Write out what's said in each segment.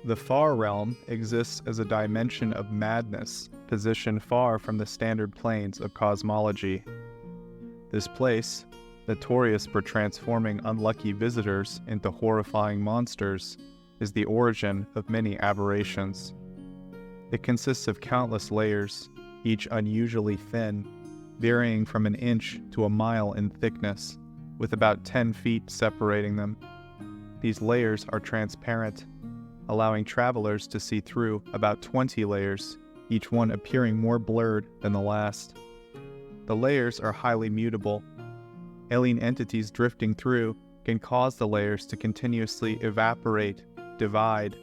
The far realm exists as a dimension of madness, positioned far from the standard planes of cosmology. This place, notorious for transforming unlucky visitors into horrifying monsters, is the origin of many aberrations. It consists of countless layers, each unusually thin, varying from an inch to a mile in thickness, with about 10 feet separating them. These layers are transparent, allowing travelers to see through about 20 layers, each one appearing more blurred than the last. The layers are highly mutable. Alien entities drifting through can cause the layers to continuously evaporate, divide,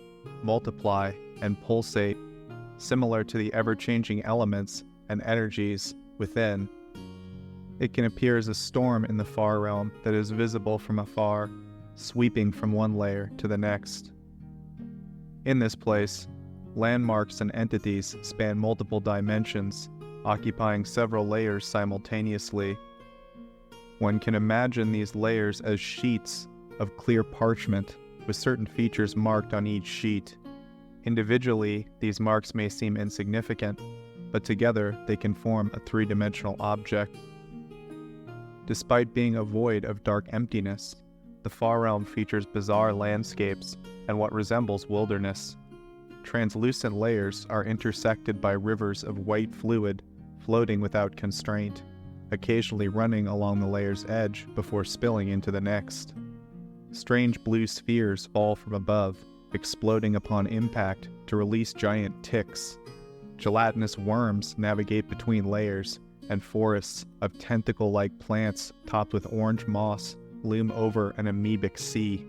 multiply, and pulsate, similar to the ever-changing elements and energies within. It can appear as a storm in the far realm that is visible from afar, sweeping from one layer to the next. In this place, landmarks and entities span multiple dimensions, occupying several layers simultaneously. One can imagine these layers as sheets of clear parchment, with certain features marked on each sheet. Individually, these marks may seem insignificant, but together they can form a three-dimensional object. Despite being a void of dark emptiness, the far realm features bizarre landscapes and what resembles wilderness. Translucent layers are intersected by rivers of white fluid floating without constraint, occasionally running along the layer's edge before spilling into the next. Strange blue spheres fall from above, exploding upon impact to release giant ticks. Gelatinous worms navigate between layers, and forests of tentacle-like plants topped with orange moss loom over an amoebic sea.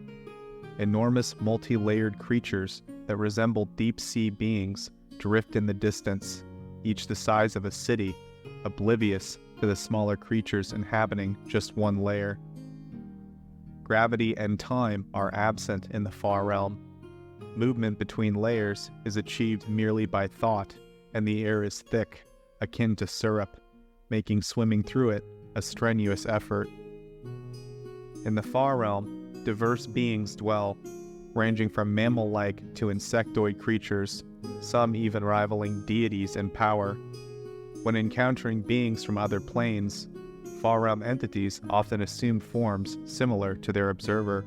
Enormous multi-layered creatures that resemble deep-sea beings drift in the distance, each the size of a city, oblivious to the smaller creatures inhabiting just one layer. Gravity and time are absent in the far realm. Movement between layers is achieved merely by thought, and the air is thick, akin to syrup, making swimming through it a strenuous effort. In the far realm, diverse beings dwell, ranging from mammal-like to insectoid creatures, some even rivaling deities in power. When encountering beings from other planes, far realm entities often assume forms similar to their observer.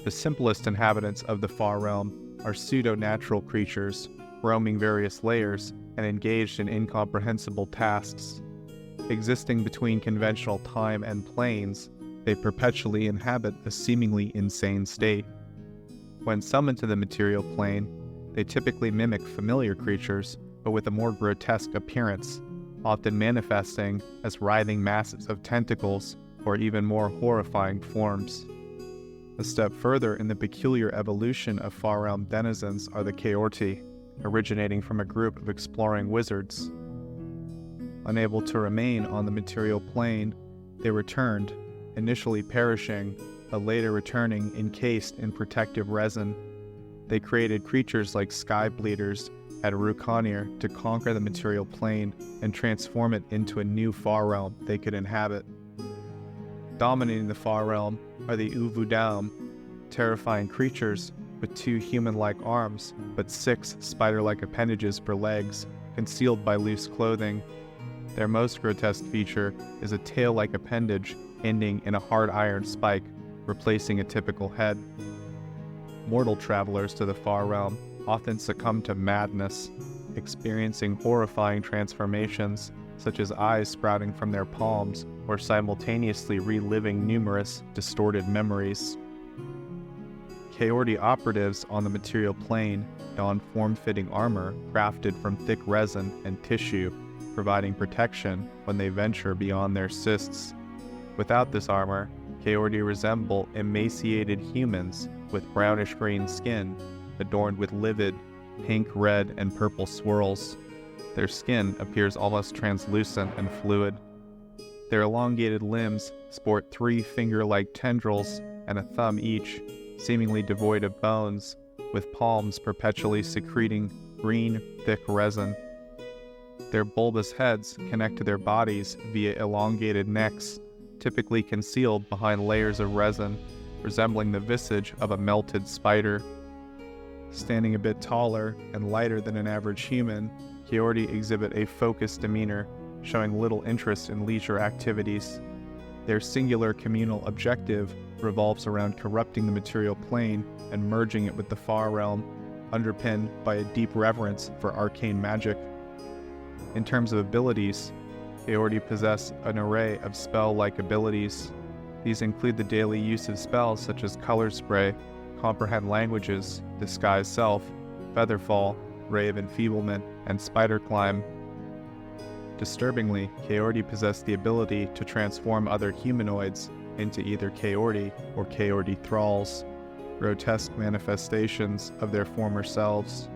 The simplest inhabitants of the far realm are pseudo-natural creatures, roaming various layers and engaged in incomprehensible tasks. Existing between conventional time and planes, they perpetually inhabit a seemingly insane state. When summoned to the material plane, they typically mimic familiar creatures, but with a more grotesque appearance, often manifesting as writhing masses of tentacles or even more horrifying forms. A step further in the peculiar evolution of far realm denizens are the Kaorti, originating from a group of exploring wizards. Unable to remain on the material plane, they returned, initially perishing, but later returning encased in protective resin. They created creatures like sky bleeders at Rukanir to conquer the material plane and transform it into a new far realm they could inhabit. Dominating the far realm are the Uvudaum, terrifying creatures with 2 human-like arms, but 6 spider-like appendages for legs, concealed by loose clothing. Their most grotesque feature is a tail-like appendage ending in a hard iron spike, replacing a typical head. Mortal travelers to the far realm often succumb to madness, experiencing horrifying transformations, such as eyes sprouting from their palms or simultaneously reliving numerous distorted memories. Kaorti operatives on the material plane don form-fitting armor crafted from thick resin and tissue, providing protection when they venture beyond their cysts. Without this armor, Kaorti resemble emaciated humans with brownish-green skin, adorned with livid pink, red, and purple swirls. Their skin appears almost translucent and fluid. Their elongated limbs sport 3 finger-like tendrils and a thumb each, seemingly devoid of bones, with palms perpetually secreting green, thick resin. Their bulbous heads connect to their bodies via elongated necks, typically concealed behind layers of resin, resembling the visage of a melted spider. Standing a bit taller and lighter than an average human, Kori exhibit a focused demeanor, showing little interest in leisure activities. Their singular communal objective revolves around corrupting the material plane and merging it with the far realm, underpinned by a deep reverence for arcane magic. In terms of abilities, Kori possess an array of spell-like abilities. These include the daily use of spells such as Color Spray, Comprehend Languages, Disguise Self, Featherfall, Ray of Enfeeblement, and Spider Climb. Disturbingly, Kori possess the ability to transform other humanoids into either Kori or Kori thralls, grotesque manifestations of their former selves.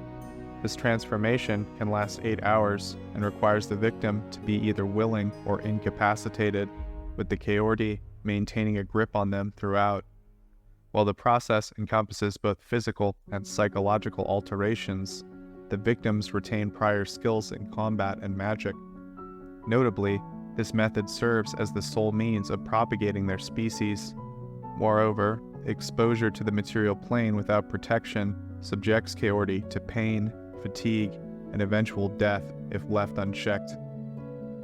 This transformation can last 8 hours and requires the victim to be either willing or incapacitated, with the Kori maintaining a grip on them throughout. While the process encompasses both physical and psychological alterations, the victims retain prior skills in combat and magic. Notably, this method serves as the sole means of propagating their species. Moreover, exposure to the material plane without protection subjects Kori to pain, fatigue, and eventual death if left unchecked.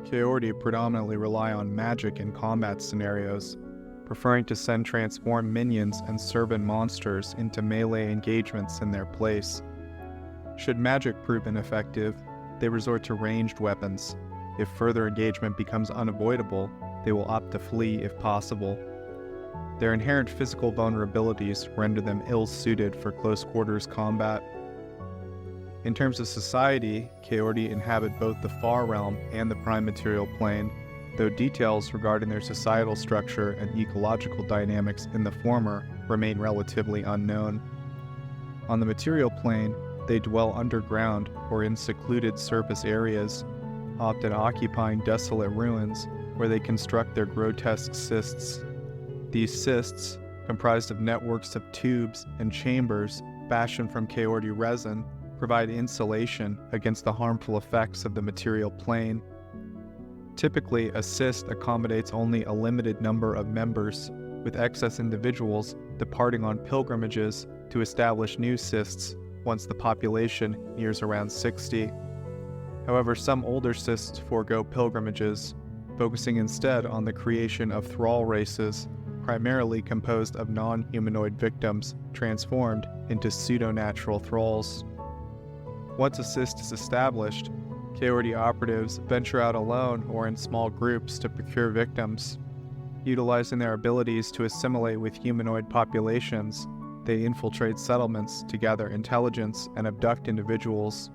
Kori predominantly rely on magic in combat scenarios, preferring to send transformed minions and servant monsters into melee engagements in their place. Should magic prove ineffective, they resort to ranged weapons. If further engagement becomes unavoidable, they will opt to flee if possible. Their inherent physical vulnerabilities render them ill-suited for close-quarters combat. In terms of society, Kori inhabit both the far realm and the prime material plane, though details regarding their societal structure and ecological dynamics in the former remain relatively unknown. On the material plane, they dwell underground or in secluded surface areas, often occupying desolate ruins where they construct their grotesque cysts. These cysts, comprised of networks of tubes and chambers fashioned from Kori resin, provide insulation against the harmful effects of the material plane. Typically, a cyst accommodates only a limited number of members, with excess individuals departing on pilgrimages to establish new cysts once the population nears around 60. However, some older cysts forego pilgrimages, focusing instead on the creation of thrall races, primarily composed of non-humanoid victims transformed into pseudo-natural thralls. Once a cyst is established, Kori operatives venture out alone or in small groups to procure victims. Utilizing their abilities to assimilate with humanoid populations, they infiltrate settlements to gather intelligence and abduct individuals.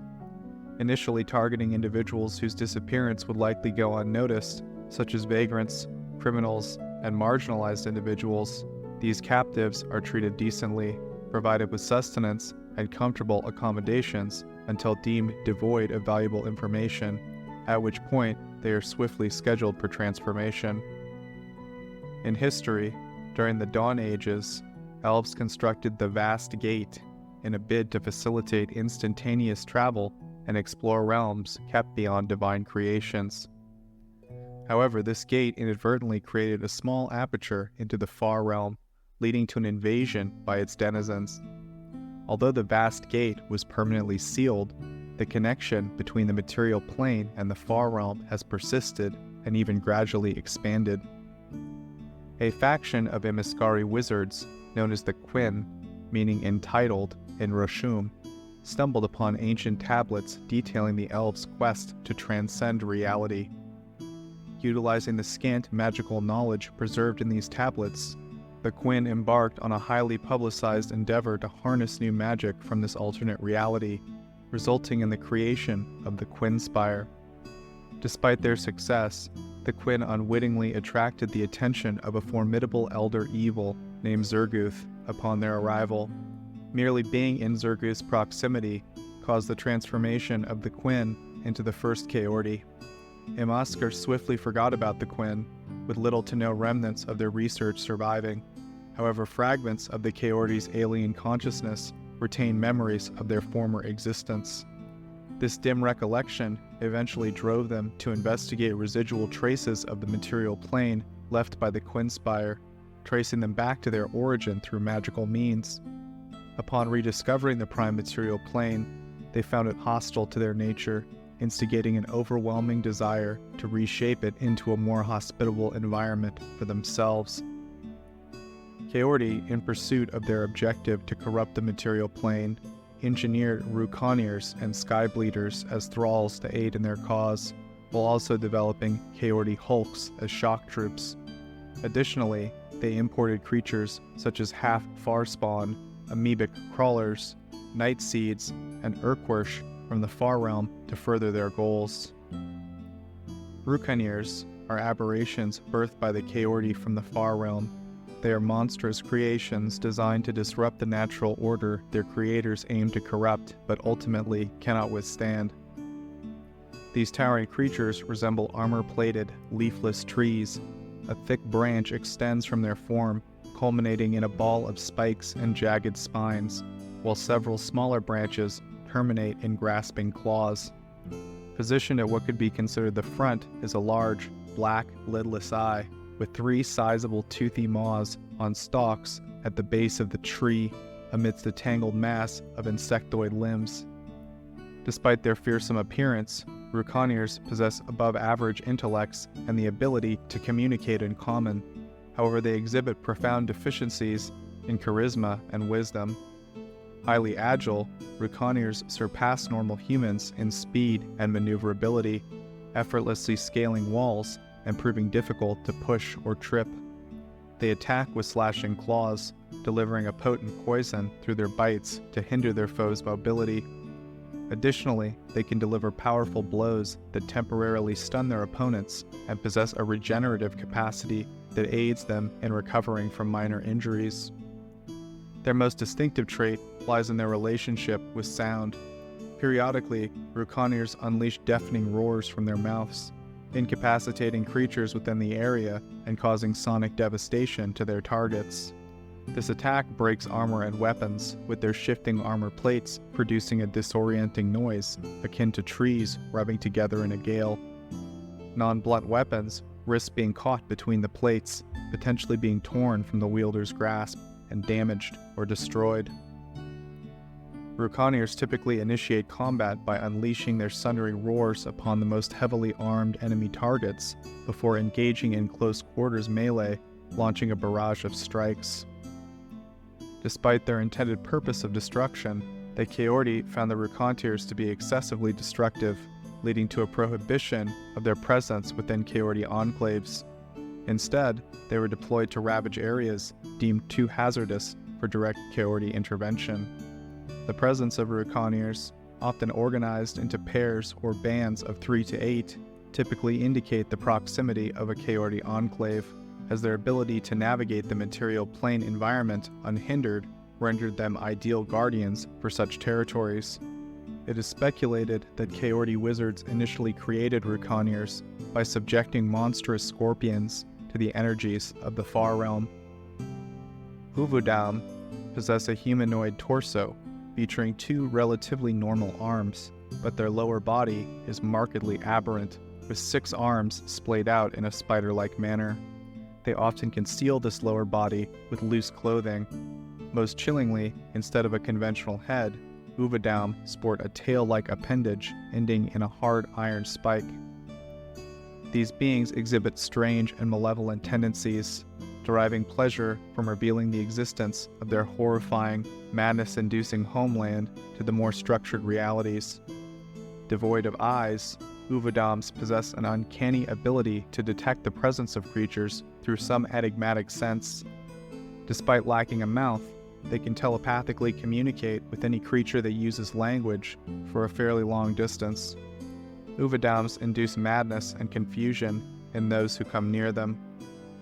Initially targeting individuals whose disappearance would likely go unnoticed, such as vagrants, criminals, and marginalized individuals, these captives are treated decently, provided with sustenance and comfortable accommodations until deemed devoid of valuable information, at which point they are swiftly scheduled for transformation. In history, during the Dawn Ages, elves constructed the Vast Gate in a bid to facilitate instantaneous travel and explore realms kept beyond divine creations. However, this gate inadvertently created a small aperture into the far realm, leading to an invasion by its denizens. Although the Vast Gate was permanently sealed, the connection between the material plane and the far realm has persisted and even gradually expanded. A faction of Imiskari wizards, known as the Quinn, meaning entitled in Roshum, stumbled upon ancient tablets detailing the elves' quest to transcend reality. Utilizing the scant magical knowledge preserved in these tablets, the Quinn embarked on a highly publicized endeavor to harness new magic from this alternate reality, resulting in the creation of the Quinn Spire. Despite their success, the Quinn unwittingly attracted the attention of a formidable elder evil named Zerguth upon their arrival. Merely being in Zerguth's proximity caused the transformation of the Quinn into the first Kori. Imaskar swiftly forgot about the Quinn, with little to no remnants of their research surviving. However, fragments of the Kori's alien consciousness retain memories of their former existence. This dim recollection eventually drove them to investigate residual traces of the material plane left by the Quinn Spire, tracing them back to their origin through magical means. Upon rediscovering the prime material plane, they found it hostile to their nature, instigating an overwhelming desire to reshape it into a more hospitable environment for themselves. Kaordi, in pursuit of their objective to corrupt the material plane, engineered Rukonnirs and Skybleeders as thralls to aid in their cause, while also developing Kaordi Hulks as shock troops. Additionally, they imported creatures such as half-farspawn, amoebic crawlers, night seeds, and Urkwursh from the Far Realm to further their goals. Rukonnirs are aberrations birthed by the Kaordi from the Far Realm. They are monstrous creations designed to disrupt the natural order their creators aim to corrupt, but ultimately cannot withstand. These towering creatures resemble armor-plated, leafless trees. A thick branch extends from their form, culminating in a ball of spikes and jagged spines, while several smaller branches terminate in grasping claws. Positioned at what could be considered the front is a large, black, lidless eye, with 3 sizable toothy maws on stalks at the base of the tree amidst a tangled mass of insectoid limbs. Despite their fearsome appearance, Rukonnirs possess above-average intellects and the ability to communicate in common. However, they exhibit profound deficiencies in charisma and wisdom. Highly agile, Rukonnirs surpass normal humans in speed and maneuverability, effortlessly scaling walls and proving difficult to push or trip. They attack with slashing claws, delivering a potent poison through their bites to hinder their foe's mobility. Additionally, they can deliver powerful blows that temporarily stun their opponents and possess a regenerative capacity that aids them in recovering from minor injuries. Their most distinctive trait lies in their relationship with sound. Periodically, Rukonnirs unleash deafening roars from their mouths, incapacitating creatures within the area and causing sonic devastation to their targets. This attack breaks armor and weapons, with their shifting armor plates producing a disorienting noise akin to trees rubbing together in a gale. Non-blunt weapons risk being caught between the plates, potentially being torn from the wielder's grasp and damaged or destroyed. Rukonnirs typically initiate combat by unleashing their sundry roars upon the most heavily armed enemy targets before engaging in close quarters melee, launching a barrage of strikes. Despite their intended purpose of destruction, the Kaordi found the Rukonnirs to be excessively destructive, leading to a prohibition of their presence within Kaordi enclaves. Instead, they were deployed to ravage areas deemed too hazardous for direct Kaordi intervention. The presence of Rukonnirs, often organized into pairs or bands of 3 to 8, typically indicate the proximity of a Kaordi enclave, as their ability to navigate the material plane environment unhindered rendered them ideal guardians for such territories. It is speculated that Kaordi wizards initially created Rukonnirs by subjecting monstrous scorpions to the energies of the Far Realm. Uaam possess a humanoid torso featuring 2 relatively normal arms, but their lower body is markedly aberrant, with 6 arms splayed out in a spider-like manner. They often conceal this lower body with loose clothing. Most chillingly, instead of a conventional head, Uaam sport a tail-like appendage ending in a hard iron spike. These beings exhibit strange and malevolent tendencies, deriving pleasure from revealing the existence of their horrifying, madness-inducing homeland to the more structured realities. Devoid of eyes, Uaams possess an uncanny ability to detect the presence of creatures through some enigmatic sense. Despite lacking a mouth, they can telepathically communicate with any creature that uses language for a fairly long distance. Uaams induce madness and confusion in those who come near them.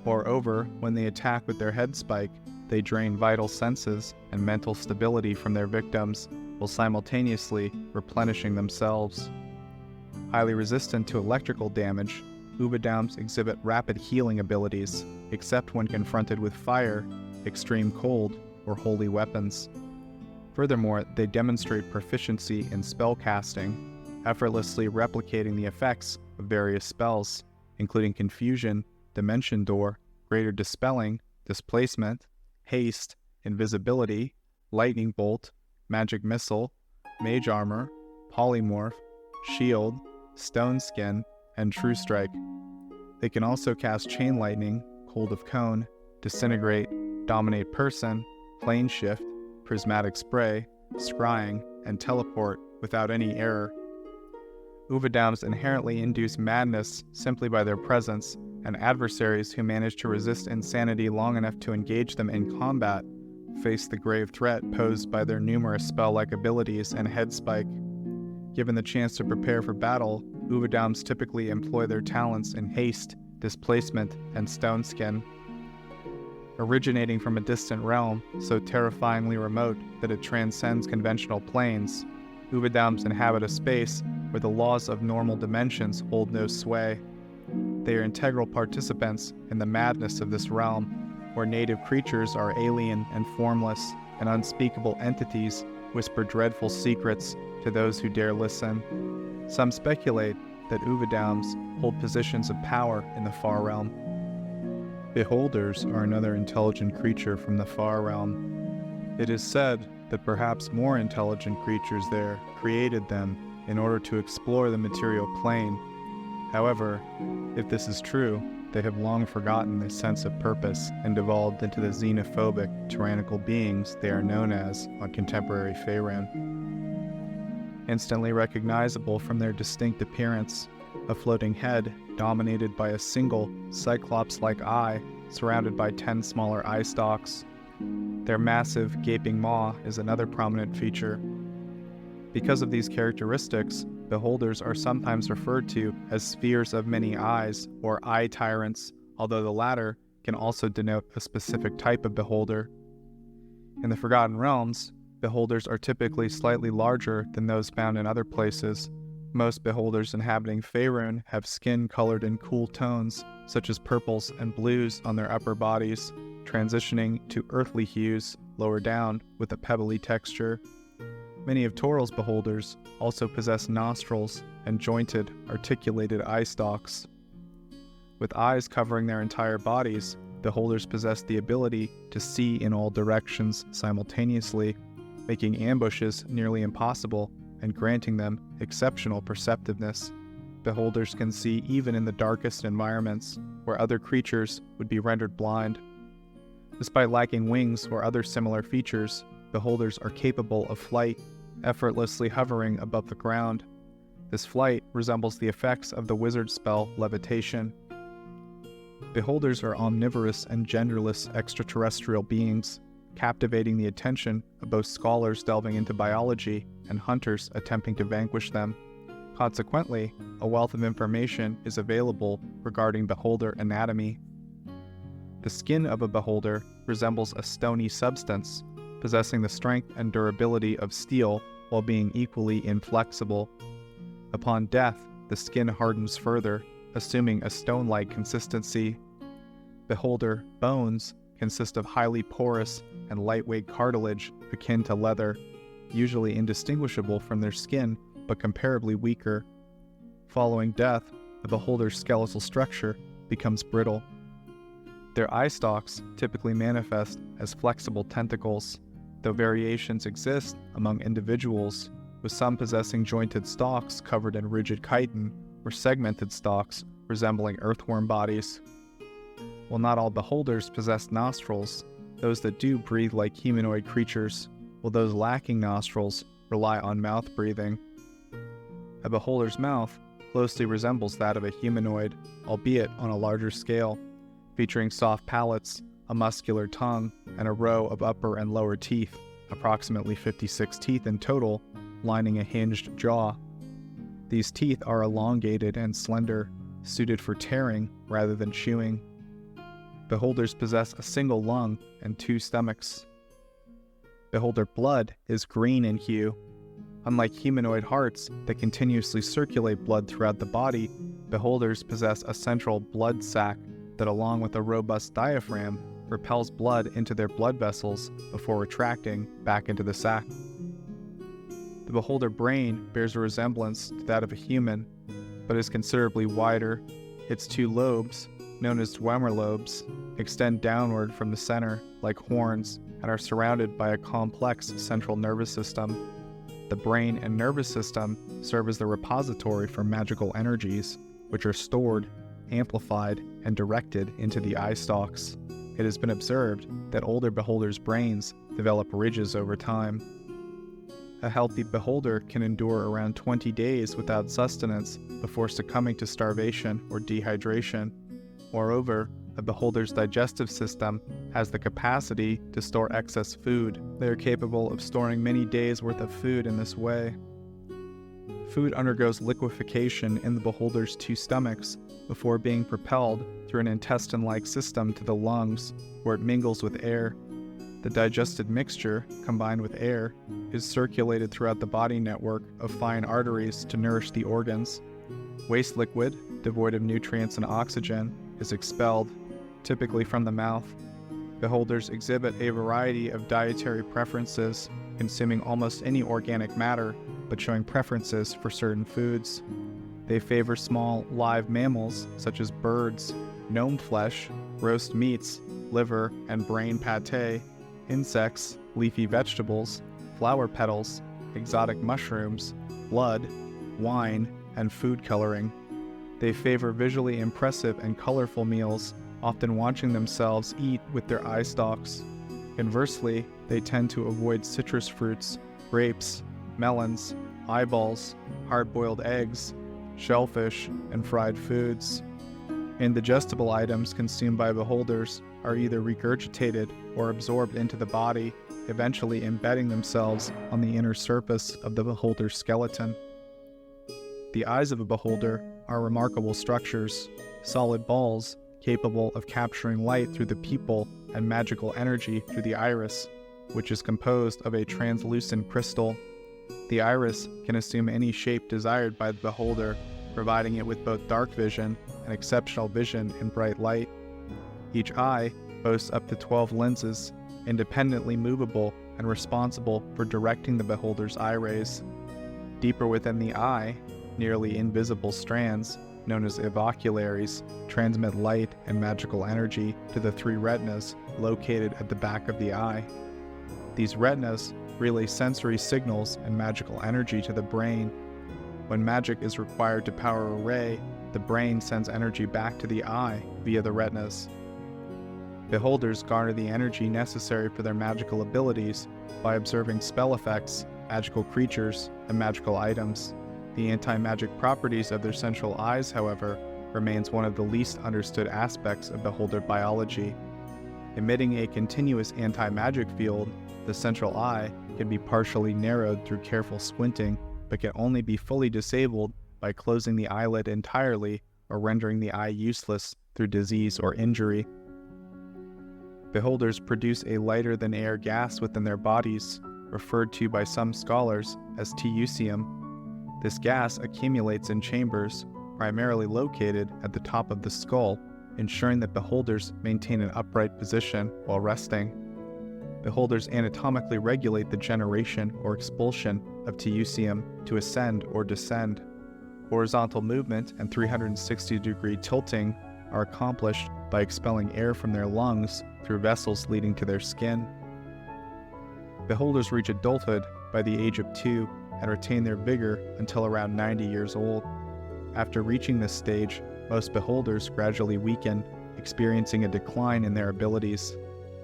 Moreover, when they attack with their head spike, they drain vital senses and mental stability from their victims, while simultaneously replenishing themselves. Highly resistant to electrical damage, Uaams exhibit rapid healing abilities, except when confronted with fire, extreme cold, or holy weapons. Furthermore, they demonstrate proficiency in spellcasting, effortlessly replicating the effects of various spells, including Confusion, Dimension Door, Greater Dispelling, Displacement, Haste, Invisibility, lightning bolt, magic missile, mage armor, polymorph, shield, stone skin, and true strike. They can also cast chain lightning, cold of cone, disintegrate, dominate person, plane shift, prismatic spray, scrying, and teleport without any error. Uaam's inherently induce madness simply by their presence, and adversaries who manage to resist insanity long enough to engage them in combat face the grave threat posed by their numerous spell-like abilities and head spike. Given the chance to prepare for battle, Uaam's typically employ their talents in haste, displacement, and stone skin. Originating from a distant realm, so terrifyingly remote that it transcends conventional planes, Uaam's inhabit a space where the laws of normal dimensions hold no sway. They are integral participants in the madness of this realm, where native creatures are alien and formless, and unspeakable entities whisper dreadful secrets to those who dare listen. Some speculate that Uaam's hold positions of power in the far realm. Beholders are another intelligent creature from the far realm. It is said that perhaps more intelligent creatures there created them in order to explore the material plane. However, if this is true, they have long forgotten this sense of purpose and devolved into the xenophobic, tyrannical beings they are known as on contemporary Faerun. Instantly recognizable from their distinct appearance, a floating head dominated by a single cyclops-like eye surrounded by 10 smaller eye stalks. Their massive, gaping maw is another prominent feature. Because of these characteristics, beholders are sometimes referred to as spheres of many eyes, or eye tyrants, although the latter can also denote a specific type of beholder. In the Forgotten Realms, beholders are typically slightly larger than those found in other places. Most beholders inhabiting Faerun have skin colored in cool tones, such as purples and blues on their upper bodies, transitioning to earthly hues lower down with a pebbly texture. Many of Toril's beholders also possess nostrils and jointed, articulated eye stalks. With eyes covering their entire bodies, beholders possess the ability to see in all directions simultaneously, making ambushes nearly impossible and granting them exceptional perceptiveness. Beholders can see even in the darkest environments, where other creatures would be rendered blind. Despite lacking wings or other similar features, beholders are capable of flight, effortlessly hovering above the ground. This flight resembles the effects of the wizard spell levitation. Beholders are omnivorous and genderless extraterrestrial beings, captivating the attention of both scholars delving into biology and hunters attempting to vanquish them. Consequently, a wealth of information is available regarding beholder anatomy. The skin of a beholder resembles a stony substance, possessing the strength and durability of steel while being equally inflexible. Upon death, the skin hardens further, assuming a stone-like consistency. Beholder bones consist of highly porous and lightweight cartilage akin to leather, usually indistinguishable from their skin but comparably weaker. Following death, the beholder's skeletal structure becomes brittle. Their eye stalks typically manifest as flexible tentacles, though variations exist among individuals, with some possessing jointed stalks covered in rigid chitin or segmented stalks resembling earthworm bodies. While not all beholders possess nostrils, those that do breathe like humanoid creatures, while those lacking nostrils rely on mouth breathing. A beholder's mouth closely resembles that of a humanoid, albeit on a larger scale, featuring soft palates, a muscular tongue, and a row of upper and lower teeth, approximately 56 teeth in total, lining a hinged jaw. These teeth are elongated and slender, suited for tearing rather than chewing. Beholders possess a single lung and 2 stomachs. Beholder blood is green in hue. Unlike humanoid hearts that continuously circulate blood throughout the body, beholders possess a central blood sac that, along with a robust diaphragm, repels blood into their blood vessels before retracting back into the sac. The beholder brain bears a resemblance to that of a human, but is considerably wider. Its 2 lobes, known as Dwemer lobes, extend downward from the center like horns, and are surrounded by a complex central nervous system. The brain and nervous system serve as the repository for magical energies, which are stored, amplified, and directed into the eye stalks. It has been observed that older beholders' brains develop ridges over time. A healthy beholder can endure around 20 days without sustenance before succumbing to starvation or dehydration. Moreover, a beholder's digestive system has the capacity to store excess food. They are capable of storing many days' worth of food in this way. Food undergoes liquefaction in the beholder's two stomachs before being propelled through an intestine-like system to the lungs, where it mingles with air. The digested mixture, combined with air, is circulated throughout the body network of fine arteries to nourish the organs. Waste liquid, devoid of nutrients and oxygen, is expelled, typically from the mouth. Beholders exhibit a variety of dietary preferences, consuming almost any organic matter, but showing preferences for certain foods. They favor small, live mammals, such as birds, gnome flesh, roast meats, liver and brain pâté, insects, leafy vegetables, flower petals, exotic mushrooms, blood, wine, and food coloring. They favor visually impressive and colorful meals, often watching themselves eat with their eye stalks. Conversely, they tend to avoid citrus fruits, grapes, melons, eyeballs, hard-boiled eggs, shellfish, and fried foods. Indigestible items consumed by beholders are either regurgitated or absorbed into the body, eventually embedding themselves on the inner surface of the beholder's skeleton. The eyes of a beholder are remarkable structures, solid balls capable of capturing light through the pupil and magical energy through the iris, which is composed of a translucent crystal. The iris can assume any shape desired by the beholder, providing it with both dark vision and exceptional vision in bright light. Each eye boasts up to 12 lenses, independently movable and responsible for directing the beholder's eye rays. Deeper within the eye, nearly invisible strands, known as evocularies, transmit light and magical energy to the three retinas located at the back of the eye. These retinas relay sensory signals and magical energy to the brain. When magic is required to power a ray, the brain sends energy back to the eye via the retinas. Beholders garner the energy necessary for their magical abilities by observing spell effects, magical creatures, and magical items. The anti-magic properties of their central eyes, however, remains one of the least understood aspects of beholder biology. Emitting a continuous anti-magic field, the central eye can be partially narrowed through careful squinting, but can only be fully disabled by closing the eyelid entirely or rendering the eye useless through disease or injury. Beholders produce a lighter-than-air gas within their bodies, referred to by some scholars as teucium. This gas accumulates in chambers, primarily located at the top of the skull, ensuring that beholders maintain an upright position while resting. Beholders anatomically regulate the generation or expulsion of teucium to ascend or descend. Horizontal movement and 360-degree tilting are accomplished by expelling air from their lungs through vessels leading to their skin. Beholders reach adulthood by the age of 2 and retain their vigor until around 90 years old. After reaching this stage, most beholders gradually weaken, experiencing a decline in their abilities.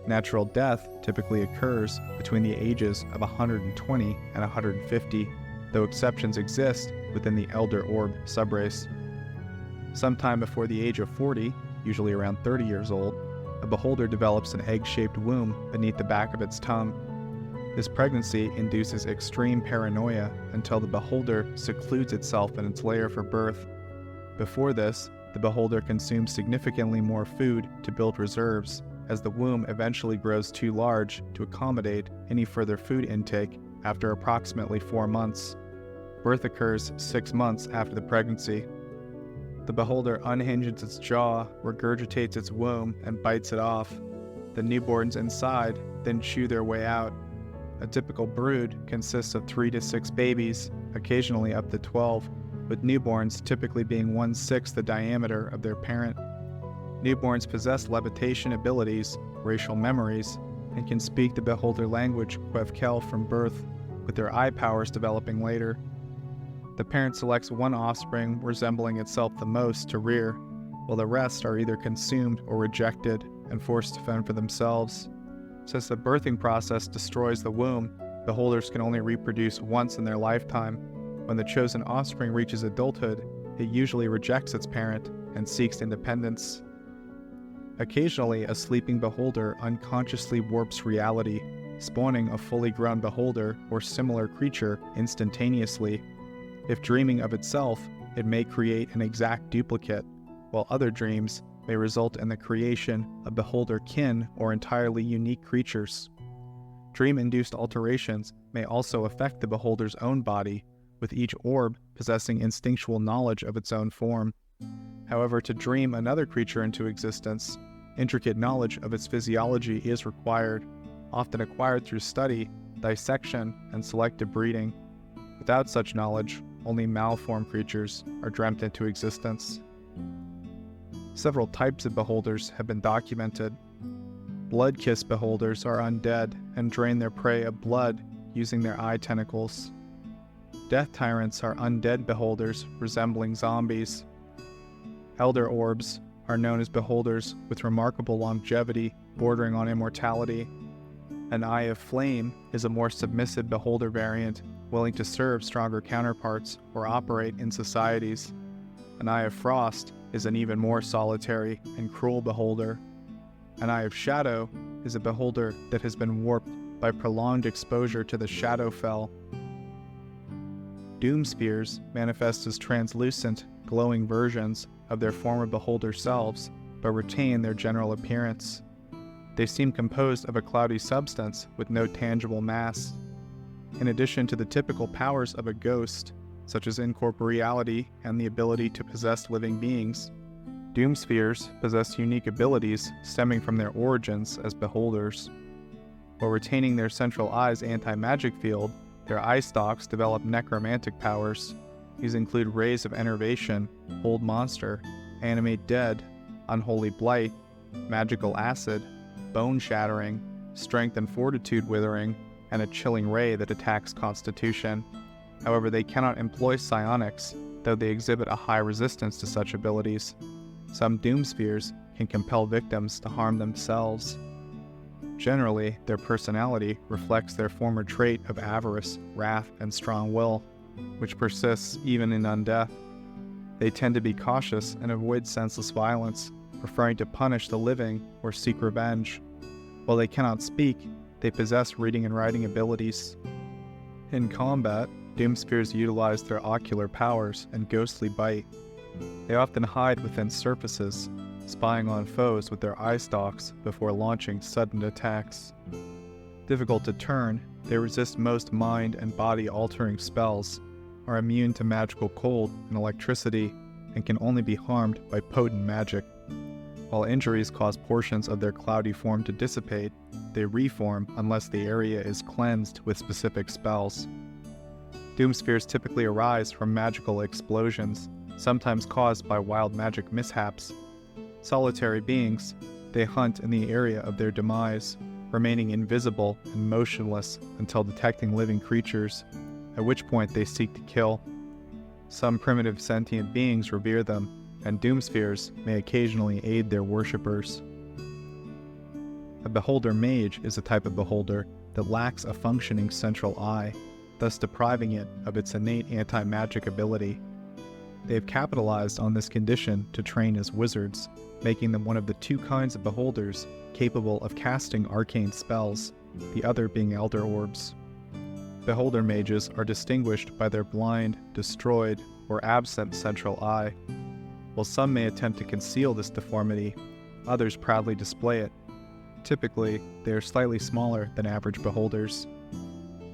Natural death typically occurs between the ages of 120 and 150, though exceptions exist within the elder orb subrace. Sometime before the age of 40, usually around 30 years old, a beholder develops an egg-shaped womb beneath the back of its tongue. This pregnancy induces extreme paranoia until the beholder secludes itself in its lair for birth. Before this, the beholder consumes significantly more food to build reserves, as the womb eventually grows too large to accommodate any further food intake after approximately 4 months. Birth occurs 6 months after the pregnancy. The beholder unhinges its jaw, regurgitates its womb, and bites it off. The newborns inside then chew their way out. A typical brood consists of 3 to 6 babies, occasionally up to 12, with newborns typically being 1/6 the diameter of their parent. Newborns possess levitation abilities, racial memories, and can speak the beholder language Quevkel from birth, with their eye powers developing later. The parent selects one offspring resembling itself the most to rear, while the rest are either consumed or rejected and forced to fend for themselves. Since the birthing process destroys the womb, beholders can only reproduce once in their lifetime. When the chosen offspring reaches adulthood, it usually rejects its parent and seeks independence. Occasionally, a sleeping beholder unconsciously warps reality, spawning a fully grown beholder or similar creature instantaneously. If dreaming of itself, it may create an exact duplicate, while other dreams may result in the creation of beholder kin or entirely unique creatures. Dream-induced alterations may also affect the beholder's own body, with each orb possessing instinctual knowledge of its own form. However, to dream another creature into existence, intricate knowledge of its physiology is required, often acquired through study, dissection, and selective breeding. Without such knowledge, only malformed creatures are dreamt into existence. Several types of beholders have been documented. Blood-kissed beholders are undead and drain their prey of blood using their eye tentacles. Death tyrants are undead beholders resembling zombies. Elder orbs are known as beholders with remarkable longevity bordering on immortality. An Eye of Flame is a more submissive beholder variant, willing to serve stronger counterparts or operate in societies. An Eye of Frost is an even more solitary and cruel beholder. An Eye of Shadow is a beholder that has been warped by prolonged exposure to the Shadowfell. Doom spheres manifest as translucent, glowing versions of their former beholder selves, but retain their general appearance. They seem composed of a cloudy substance with no tangible mass. In addition to the typical powers of a ghost, such as incorporeality and the ability to possess living beings, Doom spheres possess unique abilities stemming from their origins as beholders. While retaining their central eye's anti-magic field, their eye stalks develop necromantic powers. These include Rays of Enervation, Hold Monster, Animate Dead, Unholy Blight, Magical Acid, Bone Shattering, Strength and Fortitude Withering, and a Chilling Ray that attacks Constitution. However, they cannot employ psionics, though they exhibit a high resistance to such abilities. Some Doom spheres can compel victims to harm themselves. Generally, their personality reflects their former trait of avarice, wrath, and strong will, which persists even in undeath. They tend to be cautious and avoid senseless violence, preferring to punish the living or seek revenge. While they cannot speak, they possess reading and writing abilities. In combat, Doom spheres utilize their ocular powers and ghostly bite. They often hide within surfaces, spying on foes with their eye stalks before launching sudden attacks. Difficult to turn, they resist most mind and body-altering spells, are immune to magical cold and electricity, and can only be harmed by potent magic. While injuries cause portions of their cloudy form to dissipate, they reform unless the area is cleansed with specific spells. Doom spheres typically arise from magical explosions, sometimes caused by wild magic mishaps. Solitary beings, they hunt in the area of their demise, remaining invisible and motionless until detecting living creatures, at which point they seek to kill. Some primitive sentient beings revere them, and Doom spheres may occasionally aid their worshippers. A beholder mage is a type of beholder that lacks a functioning central eye, thus depriving it of its innate anti-magic ability. They have capitalized on this condition to train as wizards, making them one of the two kinds of beholders capable of casting arcane spells, the other being elder orbs. Beholder mages are distinguished by their blind, destroyed, or absent central eye. While some may attempt to conceal this deformity, others proudly display it. Typically, they are slightly smaller than average beholders.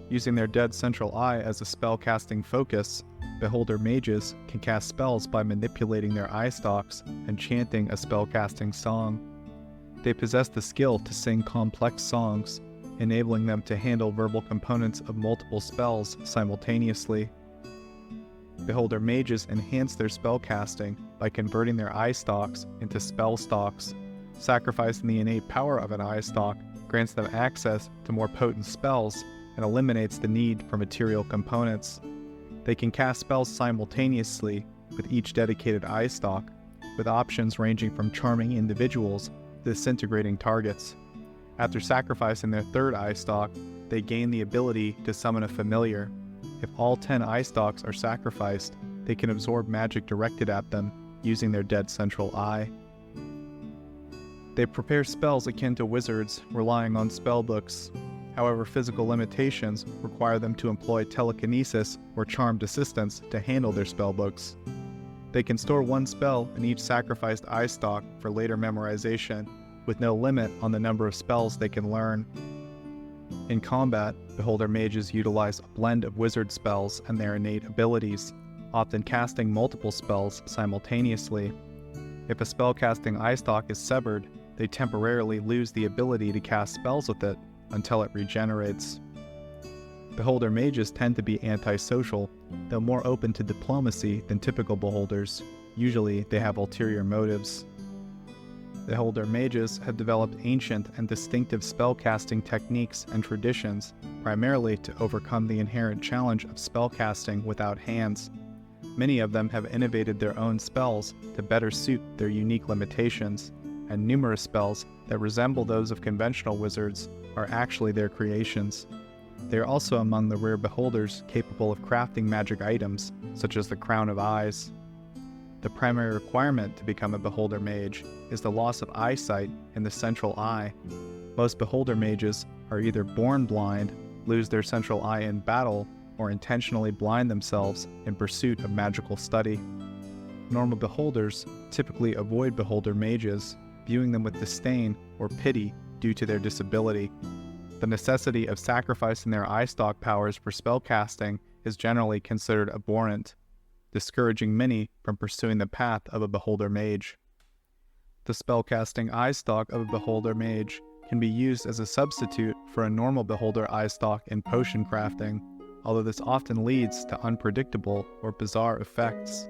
Using their dead central eye as a spell-casting focus, beholder mages can cast spells by manipulating their eye stalks and chanting a spell-casting song. They possess the skill to sing complex songs, enabling them to handle verbal components of multiple spells simultaneously. Beholder mages enhance their spellcasting by converting their eye stalks into spell stalks, sacrificing the innate power of an eye stalk grants them access to more potent spells and eliminates the need for material components. They can cast spells simultaneously with each dedicated eye stalk, with options ranging from charming individuals to disintegrating targets. After sacrificing their third eye stalk, they gain the ability to summon a familiar. If all 10 eye stalks are sacrificed, they can absorb magic directed at them using their dead central eye. They prepare spells akin to wizards, relying on spellbooks. However, physical limitations require them to employ telekinesis or charmed assistance to handle their spellbooks. They can store one spell in each sacrificed eye stalk for later memorization, with no limit on the number of spells they can learn. In combat, Beholder mages utilize a blend of wizard spells and their innate abilities, often casting multiple spells simultaneously. If a spellcasting eye stalk is severed, they temporarily lose the ability to cast spells with it until it regenerates. Beholder mages tend to be antisocial, though more open to diplomacy than typical beholders. Usually, they have ulterior motives. Beholder mages have developed ancient and distinctive spellcasting techniques and traditions, primarily to overcome the inherent challenge of spellcasting without hands. Many of them have innovated their own spells to better suit their unique limitations, and numerous spells that resemble those of conventional wizards are actually their creations. They are also among the rare beholders capable of crafting magic items, such as the Crown of Eyes. The primary requirement to become a beholder mage is the loss of eyesight in the central eye. Most beholder mages are either born blind, lose their central eye in battle, or intentionally blind themselves in pursuit of magical study. Normal beholders typically avoid beholder mages, viewing them with disdain or pity due to their disability. The necessity of sacrificing their eye stalk powers for spellcasting is generally considered abhorrent, discouraging many from pursuing the path of a beholder mage. The spellcasting eye stalk of a beholder mage can be used as a substitute for a normal beholder eye stalk in potion crafting, although this often leads to unpredictable or bizarre effects.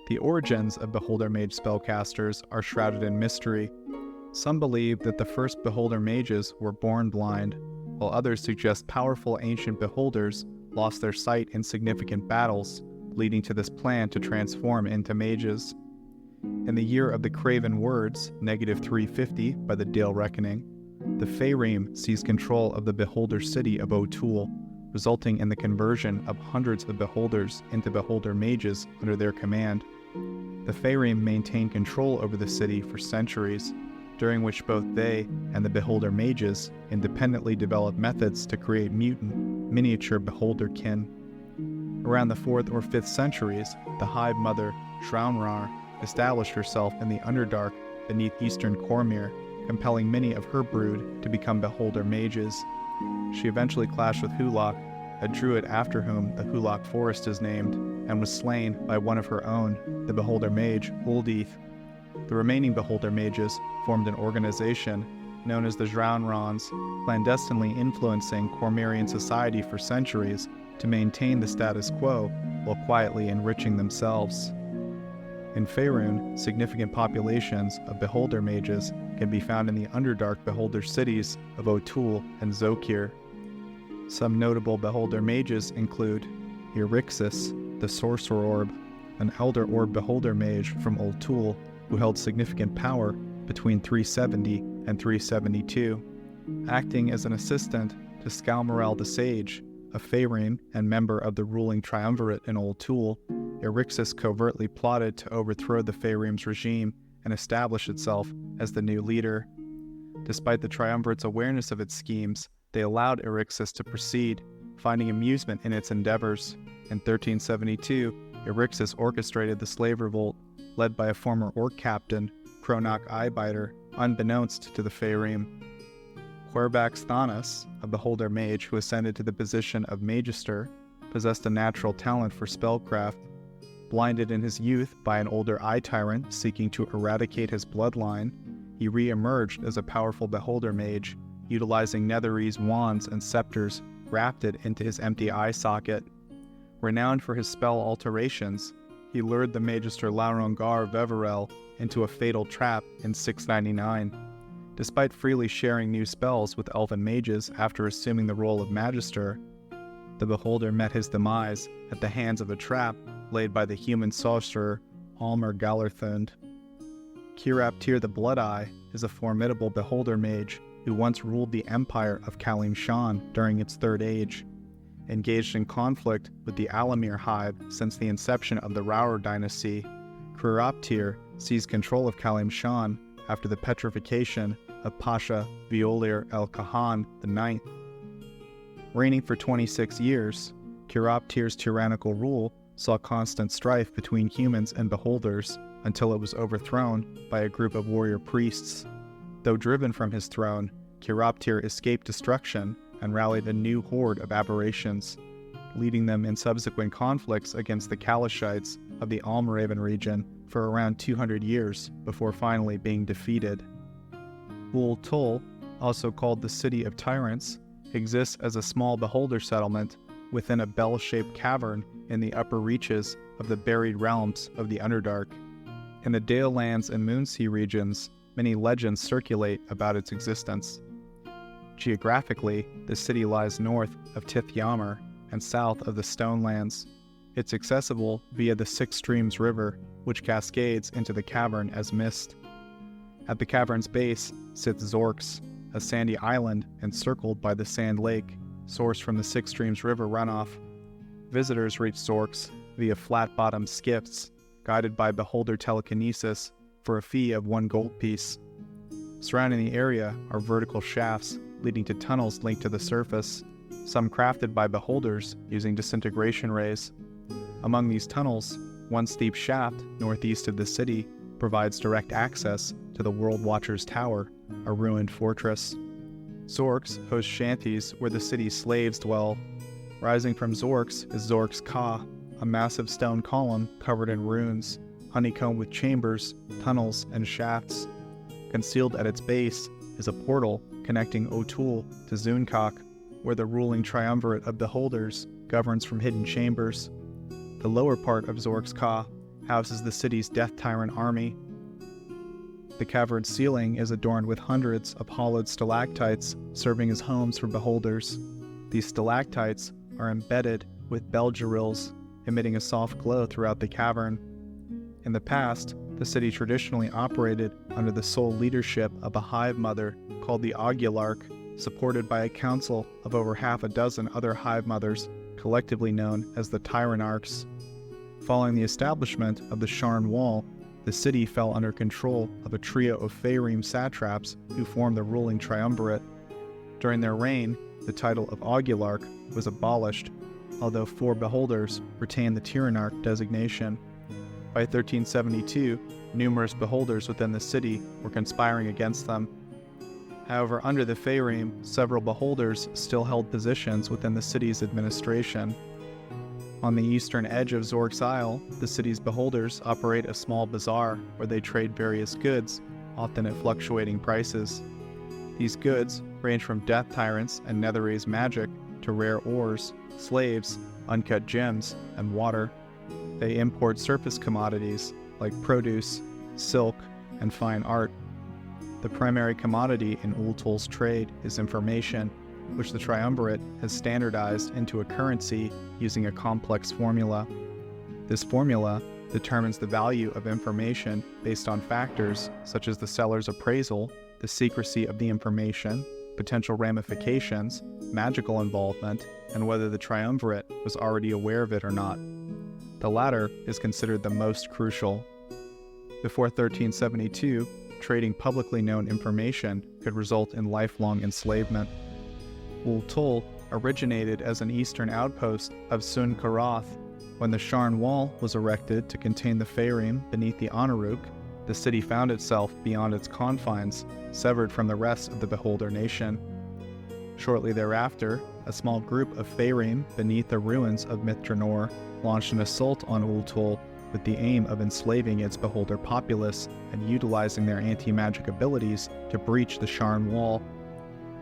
The origins of beholder mage spellcasters are shrouded in mystery. Some believe that the first beholder mages were born blind, while others suggest powerful ancient beholders lost their sight in significant battles, leading to this plan to transform into mages. In the year of the Craven Words, -350 by the Dale Reckoning, the Faerûm seized control of the beholder city of Old Tul, resulting in the conversion of hundreds of beholders into beholder mages under their command. The Faerûm maintained control over the city for centuries, during which both they and the beholder mages independently developed methods to create mutant, miniature beholder kin. Around the 4th or 5th centuries, the hive mother, Shraunrar, established herself in the Underdark beneath eastern Cormyr, compelling many of her brood to become beholder mages. She eventually clashed with Hulak, a druid after whom the Hulak Forest is named, and was slain by one of her own, the beholder mage, Uldeath. The remaining beholder mages formed an organization known as the Zraunrons, clandestinely influencing Cormyrian society for centuries to maintain the status quo while quietly enriching themselves. In Faerûn, significant populations of beholder mages can be found in the Underdark beholder cities of Old Tul and Zokir. Some notable beholder mages include Eryxis, the Sorcerer Orb, an Elder Orb beholder mage from Old Tul who held significant power between 370 and 372. Acting as an assistant to Skalmarel the Sage, a Faerûm and member of the ruling triumvirate in Old Tul, Eryxis covertly plotted to overthrow the Faerûm's regime and establish itself as the new leader. Despite the triumvirate's awareness of its schemes, they allowed Eryxis to proceed, finding amusement in its endeavors. In 1372, Eryxis orchestrated the slave revolt, led by a former orc captain, Cronak Eyebiter, unbeknownst to the Faerûm. Querbax Thanos, a beholder mage who ascended to the position of Magister, possessed a natural talent for spellcraft. Blinded in his youth by an older eye tyrant seeking to eradicate his bloodline, he re-emerged as a powerful beholder mage, utilizing Netherese wands and scepters grafted into his empty eye socket. Renowned for his spell alterations, he lured the Magister Laurongar Veverel into a fatal trap in 699. Despite freely sharing new spells with elven mages after assuming the role of Magister, the beholder met his demise at the hands of a trap laid by the human sorcerer Almer Galarthund. Kiraptir the Blood-Eye is a formidable beholder mage who once ruled the empire of Kalim Shan during its Third Age. Engaged in conflict with the Alamir Hive since the inception of the Raur dynasty, Kiraptir seized control of Kalim Shan after the petrification of Pasha Violir el-Kahan IX. Reigning for 26 years, Kiraptir's tyrannical rule saw constant strife between humans and beholders until it was overthrown by a group of warrior priests. Though driven from his throne, Kiraptir escaped destruction and rallied a new horde of aberrations, leading them in subsequent conflicts against the Kalashites of the Almoraven region for around 200 years before finally being defeated. Old Tul, also called the City of Tyrants, exists as a small beholder settlement within a bell-shaped cavern in the upper reaches of the buried realms of the Underdark. In the Dalelands and Moonsea regions, many legends circulate about its existence. Geographically, the city lies north of Tith Yammer and south of the Stonelands. It's accessible via the Six Streams River, which cascades into the cavern as mist. At the cavern's base sits Zorks, a sandy island encircled by the Sand Lake, sourced from the Six Streams River runoff. Visitors reach Zorks via flat-bottomed skiffs, guided by beholder telekinesis for a fee of 1 gold piece. Surrounding the area are vertical shafts leading to tunnels linked to the surface, some crafted by beholders using disintegration rays. Among these tunnels, one steep shaft northeast of the city provides direct access to the World Watcher's Tower, a ruined fortress. Zorks host shanties where the city's slaves dwell. Rising from Zorks is Zorks Ka, a massive stone column covered in runes, honeycombed with chambers, tunnels, and shafts. Concealed at its base is a portal connecting Old Tul to Zuncock, where the ruling triumvirate of beholders governs from hidden chambers. The lower part of Zorks Ka houses the city's death tyrant army. The cavern's ceiling is adorned with hundreds of hollowed stalactites serving as homes for beholders. These stalactites are embedded with belgerils, emitting a soft glow throughout the cavern. In the past, the city traditionally operated under the sole leadership of a hive mother called the Augularch, supported by a council of over half a dozen other hive mothers, collectively known as the Tyrannarchs. Following the establishment of the Sharn Wall, the city fell under control of a trio of Faerûm satraps who formed the ruling triumvirate. During their reign, the title of Augularch was abolished, although 4 beholders retained the Tyrannarch designation. By 1372, numerous beholders within the city were conspiring against them. However, under the Faerûm, several beholders still held positions within the city's administration. On the eastern edge of Zork's Isle, the city's beholders operate a small bazaar where they trade various goods, often at fluctuating prices. These goods range from death tyrants and netherese magic to rare ores, slaves, uncut gems, and water. They import surface commodities like produce, silk, and fine art. The primary commodity in Old Tul's trade is information, which the Triumvirate has standardized into a currency using a complex formula. This formula determines the value of information based on factors such as the seller's appraisal, the secrecy of the information, potential ramifications, magical involvement, and whether the Triumvirate was already aware of it or not. The latter is considered the most crucial. Before 1372, trading publicly known information could result in lifelong enslavement. Old Tul originated as an eastern outpost of Sun Karath. When the Sharn Wall was erected to contain the Faerûm beneath the Anaruk, the city found itself beyond its confines, severed from the rest of the Beholder nation. Shortly thereafter, a small group of Faerûm beneath the ruins of Mithranor launched an assault on Old Tul with the aim of enslaving its Beholder populace and utilizing their anti-magic abilities to breach the Sharn Wall.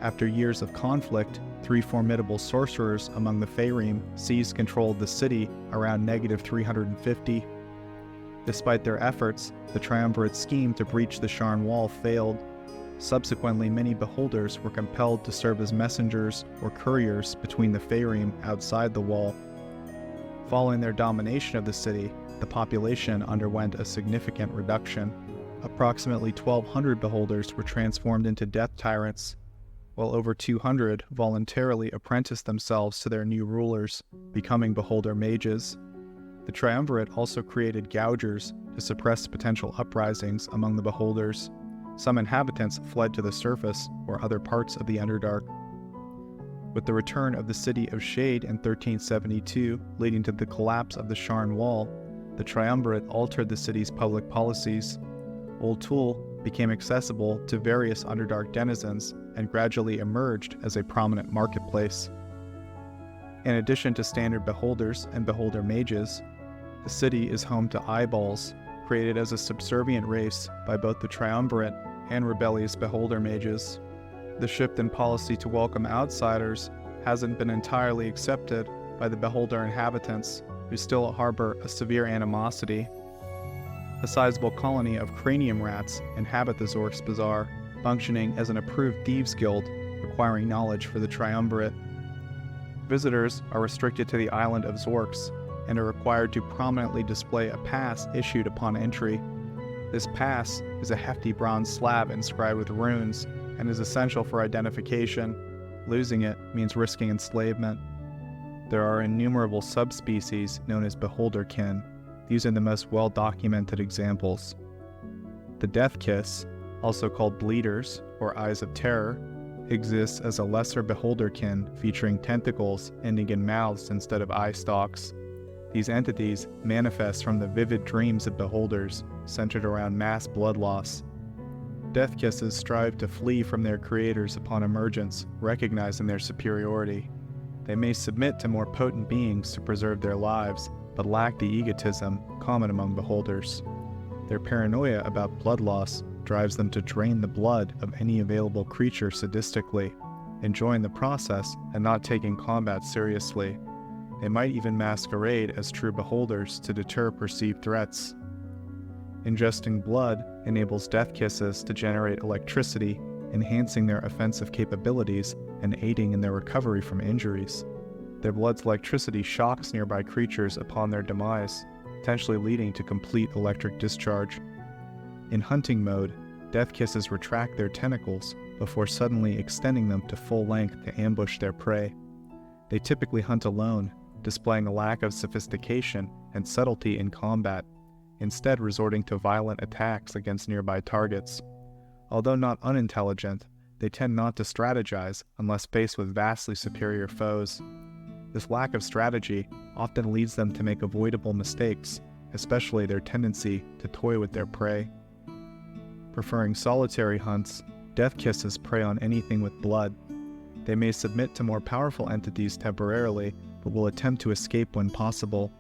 After years of conflict, 3 formidable sorcerers among the Faerûm seized control of the city around -350. Despite their efforts, the Triumvirate's scheme to breach the Sharn Wall failed. Subsequently, many beholders were compelled to serve as messengers or couriers between the Faerûm outside the wall. Following their domination of the city, the population underwent a significant reduction. Approximately 1,200 beholders were transformed into death tyrants, while over 200 voluntarily apprenticed themselves to their new rulers, becoming beholder mages. The triumvirate also created Gougers to suppress potential uprisings among the beholders. Some inhabitants fled to the surface or other parts of the Underdark. With the return of the City of Shade in 1372, leading to the collapse of the Sharn Wall, the triumvirate altered the city's public policies. Old Tul became accessible to various Underdark denizens and gradually emerged as a prominent marketplace. In addition to standard beholders and beholder mages, the city is home to eyeballs, created as a subservient race by both the triumvirate and rebellious beholder mages. The shift in policy to welcome outsiders hasn't been entirely accepted by the beholder inhabitants, who still harbor a severe animosity. A sizable colony of cranium rats inhabit the Zork's Bazaar, functioning as an approved thieves' guild, requiring knowledge for the triumvirate. Visitors are restricted to the island of Zorks and are required to prominently display a pass issued upon entry. This pass is a hefty bronze slab inscribed with runes and is essential for identification. Losing it means risking enslavement. There are innumerable subspecies known as beholderkin. These are the most well-documented examples. The Death Kiss, also called Bleeders or Eyes of Terror, exists as a lesser beholderkin featuring tentacles ending in mouths instead of eye stalks. These entities manifest from the vivid dreams of beholders, centered around mass blood loss. Death Kisses strive to flee from their creators upon emergence, recognizing their superiority. They may submit to more potent beings to preserve their lives, but lack the egotism common among beholders. Their paranoia about blood loss drives them to drain the blood of any available creature sadistically, enjoying the process and not taking combat seriously. They might even masquerade as true beholders to deter perceived threats. Ingesting blood enables Death Kisses to generate electricity, enhancing their offensive capabilities and aiding in their recovery from injuries. Their blood's electricity shocks nearby creatures upon their demise, potentially leading to complete electric discharge. In hunting mode, Death Kisses retract their tentacles before suddenly extending them to full length to ambush their prey. They typically hunt alone, displaying a lack of sophistication and subtlety in combat, instead resorting to violent attacks against nearby targets. Although not unintelligent, they tend not to strategize unless faced with vastly superior foes. This lack of strategy often leads them to make avoidable mistakes, especially their tendency to toy with their prey. Preferring solitary hunts, Death Kisses prey on anything with blood. They may submit to more powerful entities temporarily, but will attempt to escape when possible.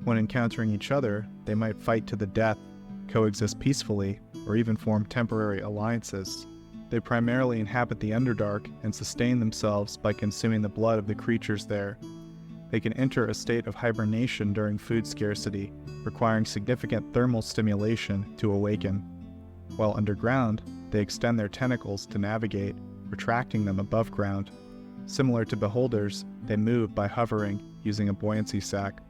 When encountering each other, they might fight to the death, coexist peacefully, or even form temporary alliances. They primarily inhabit the Underdark and sustain themselves by consuming the blood of the creatures there. They can enter a state of hibernation during food scarcity, requiring significant thermal stimulation to awaken. While underground, they extend their tentacles to navigate, retracting them above ground. Similar to beholders, they move by hovering, using a buoyancy sac.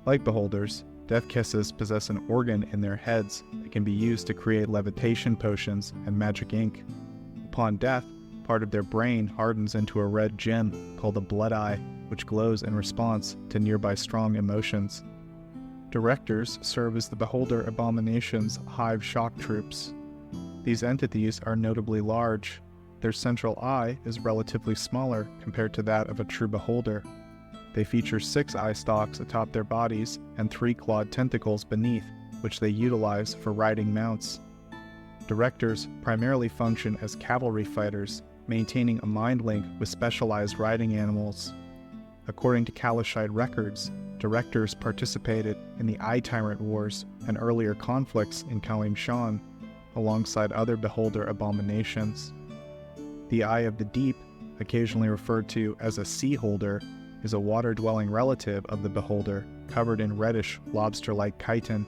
Like beholders, Death Kisses possess an organ in their heads that can be used to create levitation potions and magic ink. Upon death, part of their brain hardens into a red gem called a blood eye, which glows in response to nearby strong emotions. Directors serve as the beholder abomination's hive shock troops. These entities are notably large. Their central eye is relatively smaller compared to that of a true beholder. They feature 6 eye stalks atop their bodies and 3 clawed tentacles beneath, which they utilize for riding mounts. Directors primarily function as cavalry fighters, maintaining a mind link with specialized riding animals. According to Kalashite records, directors participated in the Eye Tyrant Wars and earlier conflicts in Kalim Shan, alongside other beholder abominations. The Eye of the Deep, occasionally referred to as a sea holder, is a water-dwelling relative of the beholder, covered in reddish, lobster-like chitin.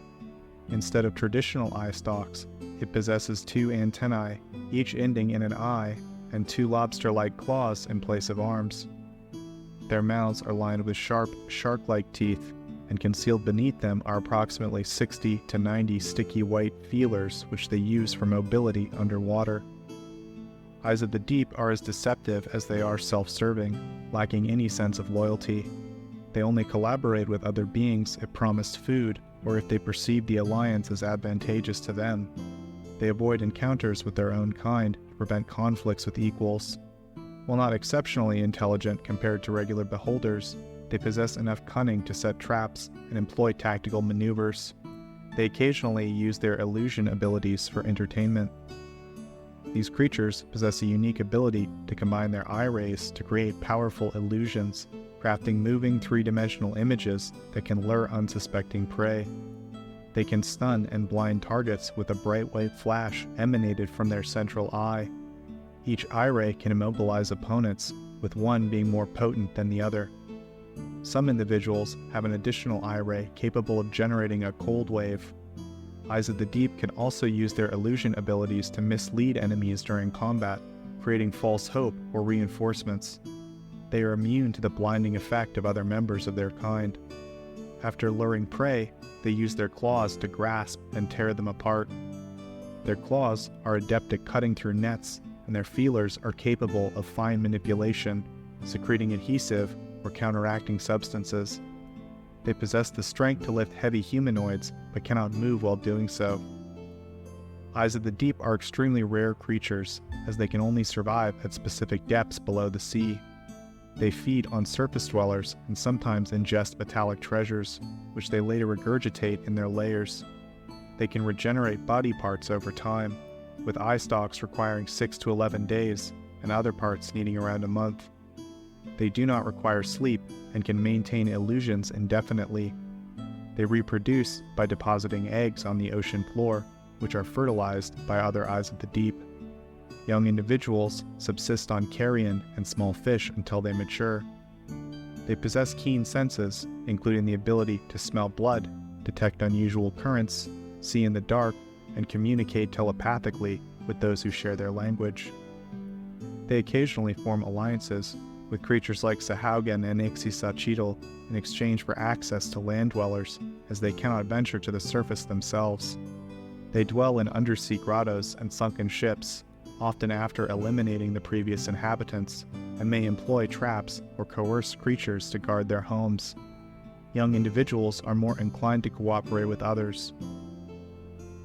Instead of traditional eye stalks, It possesses 2 antennae, each ending in an eye, and 2 lobster-like claws in place of arms. Their mouths are lined with sharp, shark-like teeth, and concealed beneath them are approximately 60 to 90 sticky white feelers which they use for mobility underwater. Eyes of the deep are as deceptive as they are self-serving, lacking any sense of loyalty. They only collaborate with other beings if promised food or if they perceive the alliance as advantageous to them. They avoid encounters with their own kind to prevent conflicts with equals. While not exceptionally intelligent compared to regular beholders, they possess enough cunning to set traps and employ tactical maneuvers. They occasionally use their illusion abilities for entertainment. These creatures possess a unique ability to combine their eye rays to create powerful illusions, crafting moving three-dimensional images that can lure unsuspecting prey. They can stun and blind targets with a bright white flash emanated from their central eye. Each eye ray can immobilize opponents, with one being more potent than the other. Some individuals have an additional eye ray capable of generating a cold wave. Eyes of the Deep can also use their illusion abilities to mislead enemies during combat, creating false hope or reinforcements. They are immune to the blinding effect of other members of their kind. After luring prey, they use their claws to grasp and tear them apart. Their claws are adept at cutting through nets, and their feelers are capable of fine manipulation, secreting adhesive or counteracting substances. They possess the strength to lift heavy humanoids, but cannot move while doing so. Eyes of the Deep are extremely rare creatures, as they can only survive at specific depths below the sea. They feed on surface dwellers and sometimes ingest metallic treasures, which they later regurgitate in their layers. They can regenerate body parts over time, with eye stalks requiring 6 to 11 days, and other parts needing around a month. They do not require sleep and can maintain illusions indefinitely. They reproduce by depositing eggs on the ocean floor, which are fertilized by other eyes of the deep. Young individuals subsist on carrion and small fish until they mature. They possess keen senses, including the ability to smell blood, detect unusual currents, see in the dark, and communicate telepathically with those who share their language. They occasionally form alliances with creatures like Sahaugen and Ixisachitl in exchange for access to land dwellers, as they cannot venture to the surface themselves. They dwell in undersea grottos and sunken ships, often after eliminating the previous inhabitants, and may employ traps or coerce creatures to guard their homes. Young individuals are more inclined to cooperate with others.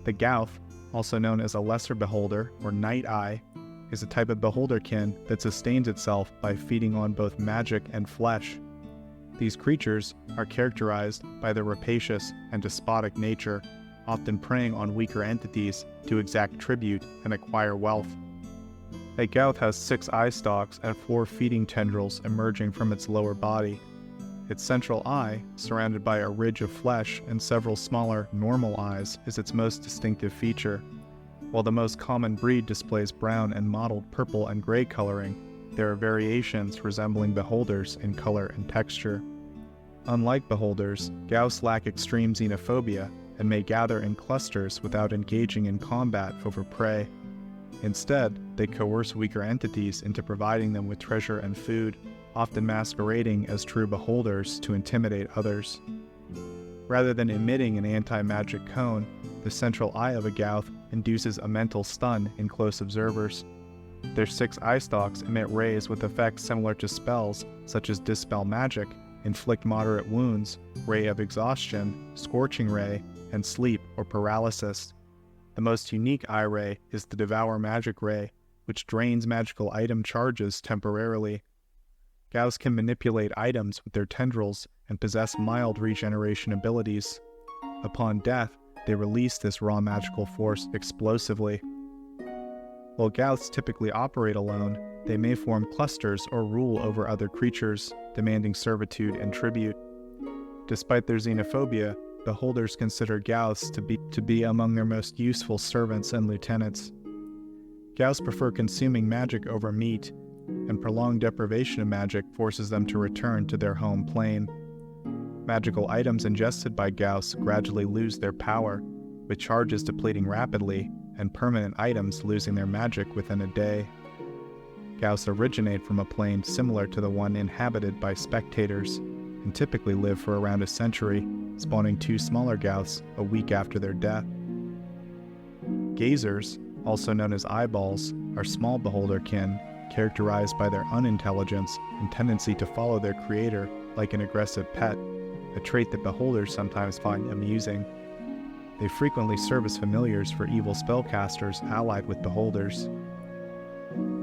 The Gauth, also known as a lesser beholder or night eye, is a type of beholderkin that sustains itself by feeding on both magic and flesh. These creatures are characterized by their rapacious and despotic nature, often preying on weaker entities to exact tribute and acquire wealth. A Gauth has 6 eye stalks and 4 feeding tendrils emerging from its lower body. Its central eye, surrounded by a ridge of flesh and several smaller, normal eyes, is its most distinctive feature. While the most common breed displays brown and mottled purple and gray coloring, there are variations resembling beholders in color and texture. Unlike beholders, Gaus lack extreme xenophobia and may gather in clusters without engaging in combat over prey. Instead, they coerce weaker entities into providing them with treasure and food, often masquerading as true beholders to intimidate others. Rather than emitting an anti-magic cone, the central eye of a Gauth induces a mental stun in close observers. Their 6 eye stalks emit rays with effects similar to spells such as Dispel Magic, Inflict Moderate Wounds, Ray of Exhaustion, Scorching Ray, and Sleep or Paralysis. The most unique eye ray is the Devour Magic Ray, which drains magical item charges temporarily. Gaus can manipulate items with their tendrils and possess mild regeneration abilities. Upon death, they release this raw magical force explosively. While Gauths typically operate alone, they may form clusters or rule over other creatures, demanding servitude and tribute. Despite their xenophobia, beholders consider Gauths to be among their most useful servants and lieutenants. Gauths prefer consuming magic over meat, and prolonged deprivation of magic forces them to return to their home plane. Magical items ingested by Gaus gradually lose their power, with charges depleting rapidly and permanent items losing their magic within a day. Gaus originate from a plane similar to the one inhabited by spectators, and typically live for around a century, spawning 2 smaller Gaus a week after their death. Gazers, also known as eyeballs, are small beholderkin, characterized by their unintelligence and tendency to follow their creator like an aggressive pet, a trait that beholders sometimes find amusing. They frequently serve as familiars for evil spellcasters allied with beholders.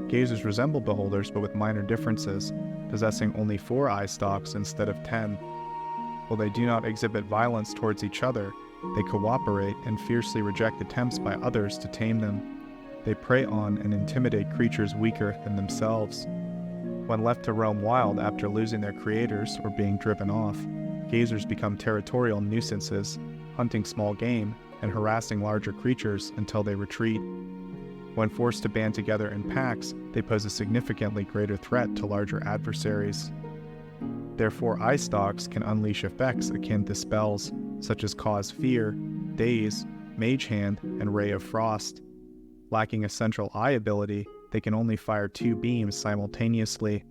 Gazers resemble beholders but with minor differences, possessing only 4 eye stalks instead of 10. While they do not exhibit violence towards each other, they cooperate and fiercely reject attempts by others to tame them. They prey on and intimidate creatures weaker than themselves. When left to roam wild after losing their creators or being driven off, Gazers become territorial nuisances, hunting small game and harassing larger creatures until they retreat. When forced to band together in packs, they pose a significantly greater threat to larger adversaries. Their 4 eye stalks can unleash effects akin to spells, such as Cause Fear, Daze, Mage Hand, and Ray of Frost. Lacking a central eye ability, they can only fire 2 beams simultaneously.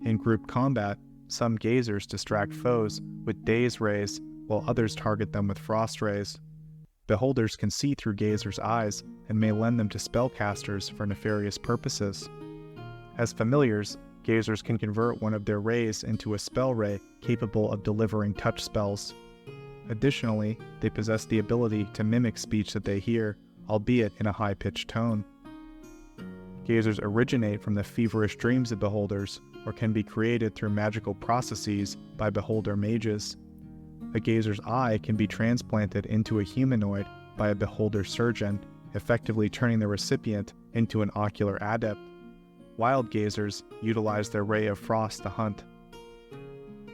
In group combat, some Gazers distract foes with Daze Rays, while others target them with Frost Rays. Beholders can see through Gazers' eyes and may lend them to spellcasters for nefarious purposes. As familiars, Gazers can convert one of their rays into a spell ray capable of delivering touch spells. Additionally, they possess the ability to mimic speech that they hear, albeit in a high-pitched tone. Gazers originate from the feverish dreams of beholders, or can be created through magical processes by beholder mages. A Gazer's eye can be transplanted into a humanoid by a beholder surgeon, effectively turning the recipient into an ocular adept. Wild Gazers utilize their Ray of Frost to hunt.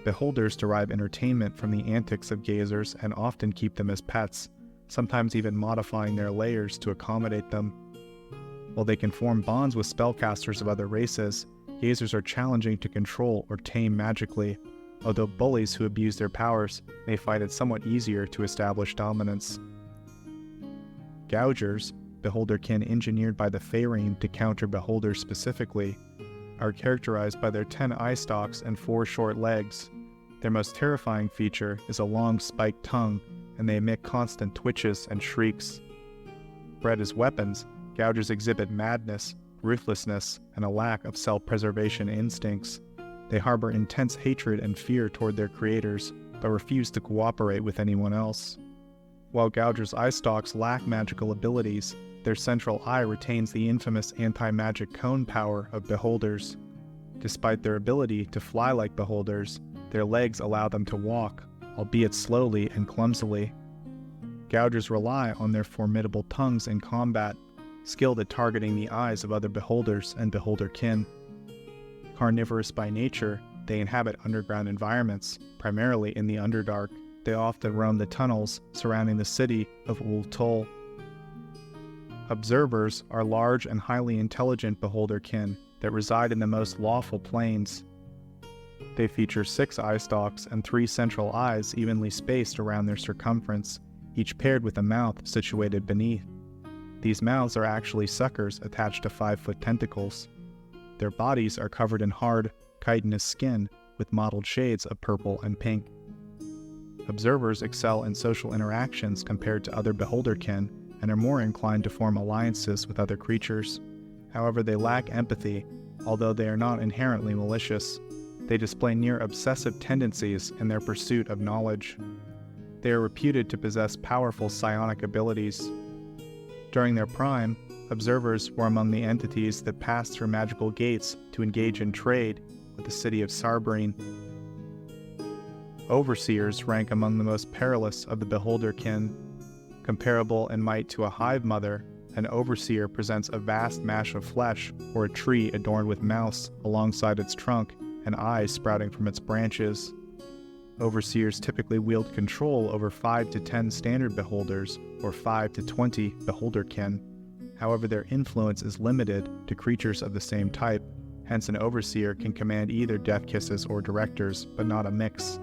Beholders derive entertainment from the antics of Gazers and often keep them as pets, sometimes even modifying their layers to accommodate them. While they can form bonds with spellcasters of other races, Gazers are challenging to control or tame magically, although bullies who abuse their powers may find it somewhat easier to establish dominance. Gougers, beholderkin engineered by the Faerine to counter beholders specifically, are characterized by their 10 eye stalks and 4 short legs. Their most terrifying feature is a long spiked tongue, and they emit constant twitches and shrieks. Bred as weapons, Gougers exhibit madness, ruthlessness, and a lack of self-preservation instincts. They harbor intense hatred and fear toward their creators, but refuse to cooperate with anyone else. While Gougers' eye stalks lack magical abilities, their central eye retains the infamous anti-magic cone power of beholders. Despite their ability to fly like beholders, their legs allow them to walk, albeit slowly and clumsily. Gougers rely on their formidable tongues in combat, skilled at targeting the eyes of other beholders and beholderkin. Carnivorous by nature, they inhabit underground environments, primarily in the Underdark. They often roam the tunnels surrounding the city of Old Tul. Observers are large and highly intelligent beholderkin that reside in the most lawful planes. They feature 6 eye stalks and 3 central eyes evenly spaced around their circumference, each paired with a mouth situated beneath. These mouths are actually suckers attached to 5-foot tentacles. Their bodies are covered in hard, chitinous skin with mottled shades of purple and pink. Observers excel in social interactions compared to other beholderkin and are more inclined to form alliances with other creatures. However, they lack empathy, although they are not inherently malicious. They display near obsessive tendencies in their pursuit of knowledge. They are reputed to possess powerful psionic abilities. During their prime, observers were among the entities that passed through magical gates to engage in trade with the city of Sarbreen. Overseers rank among the most perilous of the beholderkin. Comparable in might to a hive mother, an overseer presents a vast mass of flesh or a tree adorned with mouse alongside its trunk and eyes sprouting from its branches. Overseers typically wield control over 5 to 10 standard beholders or 5 to 20 beholderkin. However, their influence is limited to creatures of the same type, hence an overseer can command either death kisses or directors, but not a mix.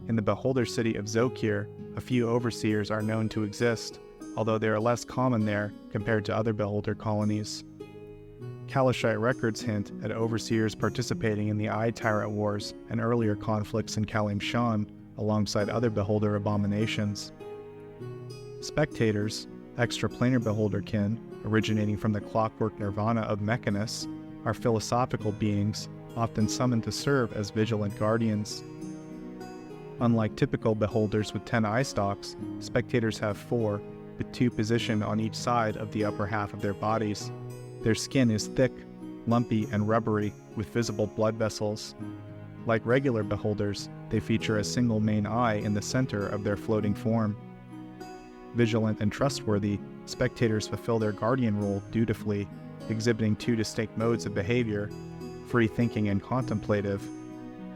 In the beholder city of Zokir, a few overseers are known to exist, although they are less common there compared to other beholder colonies. Kalashite records hint at overseers participating in the Eye Tyrant Wars and earlier conflicts in Kalim Shan alongside other beholder abominations. Spectators, extraplanar beholderkin, originating from the clockwork nirvana of Mechanus, are philosophical beings, often summoned to serve as vigilant guardians. Unlike typical beholders with 10 eye stalks, spectators have 4, with 2 positioned on each side of the upper half of their bodies. Their skin is thick, lumpy, and rubbery, with visible blood vessels. Like regular beholders, they feature a single main eye in the center of their floating form. Vigilant and trustworthy, spectators fulfill their guardian role dutifully, exhibiting 2 distinct modes of behavior, free-thinking and contemplative.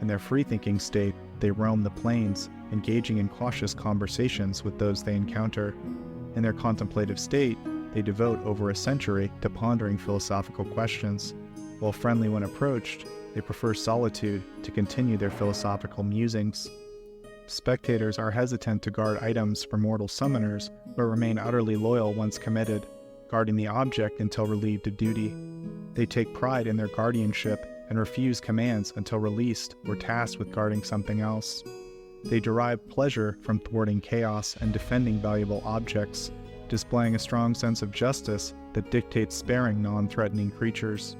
In their free-thinking state, they roam the plains, engaging in cautious conversations with those they encounter. In their contemplative state, they devote over a century to pondering philosophical questions. While friendly when approached, they prefer solitude to continue their philosophical musings. Spectators are hesitant to guard items for mortal summoners, but remain utterly loyal once committed, guarding the object until relieved of duty. They take pride in their guardianship and refuse commands until released or tasked with guarding something else. They derive pleasure from thwarting chaos and defending valuable objects, displaying a strong sense of justice that dictates sparing non-threatening creatures.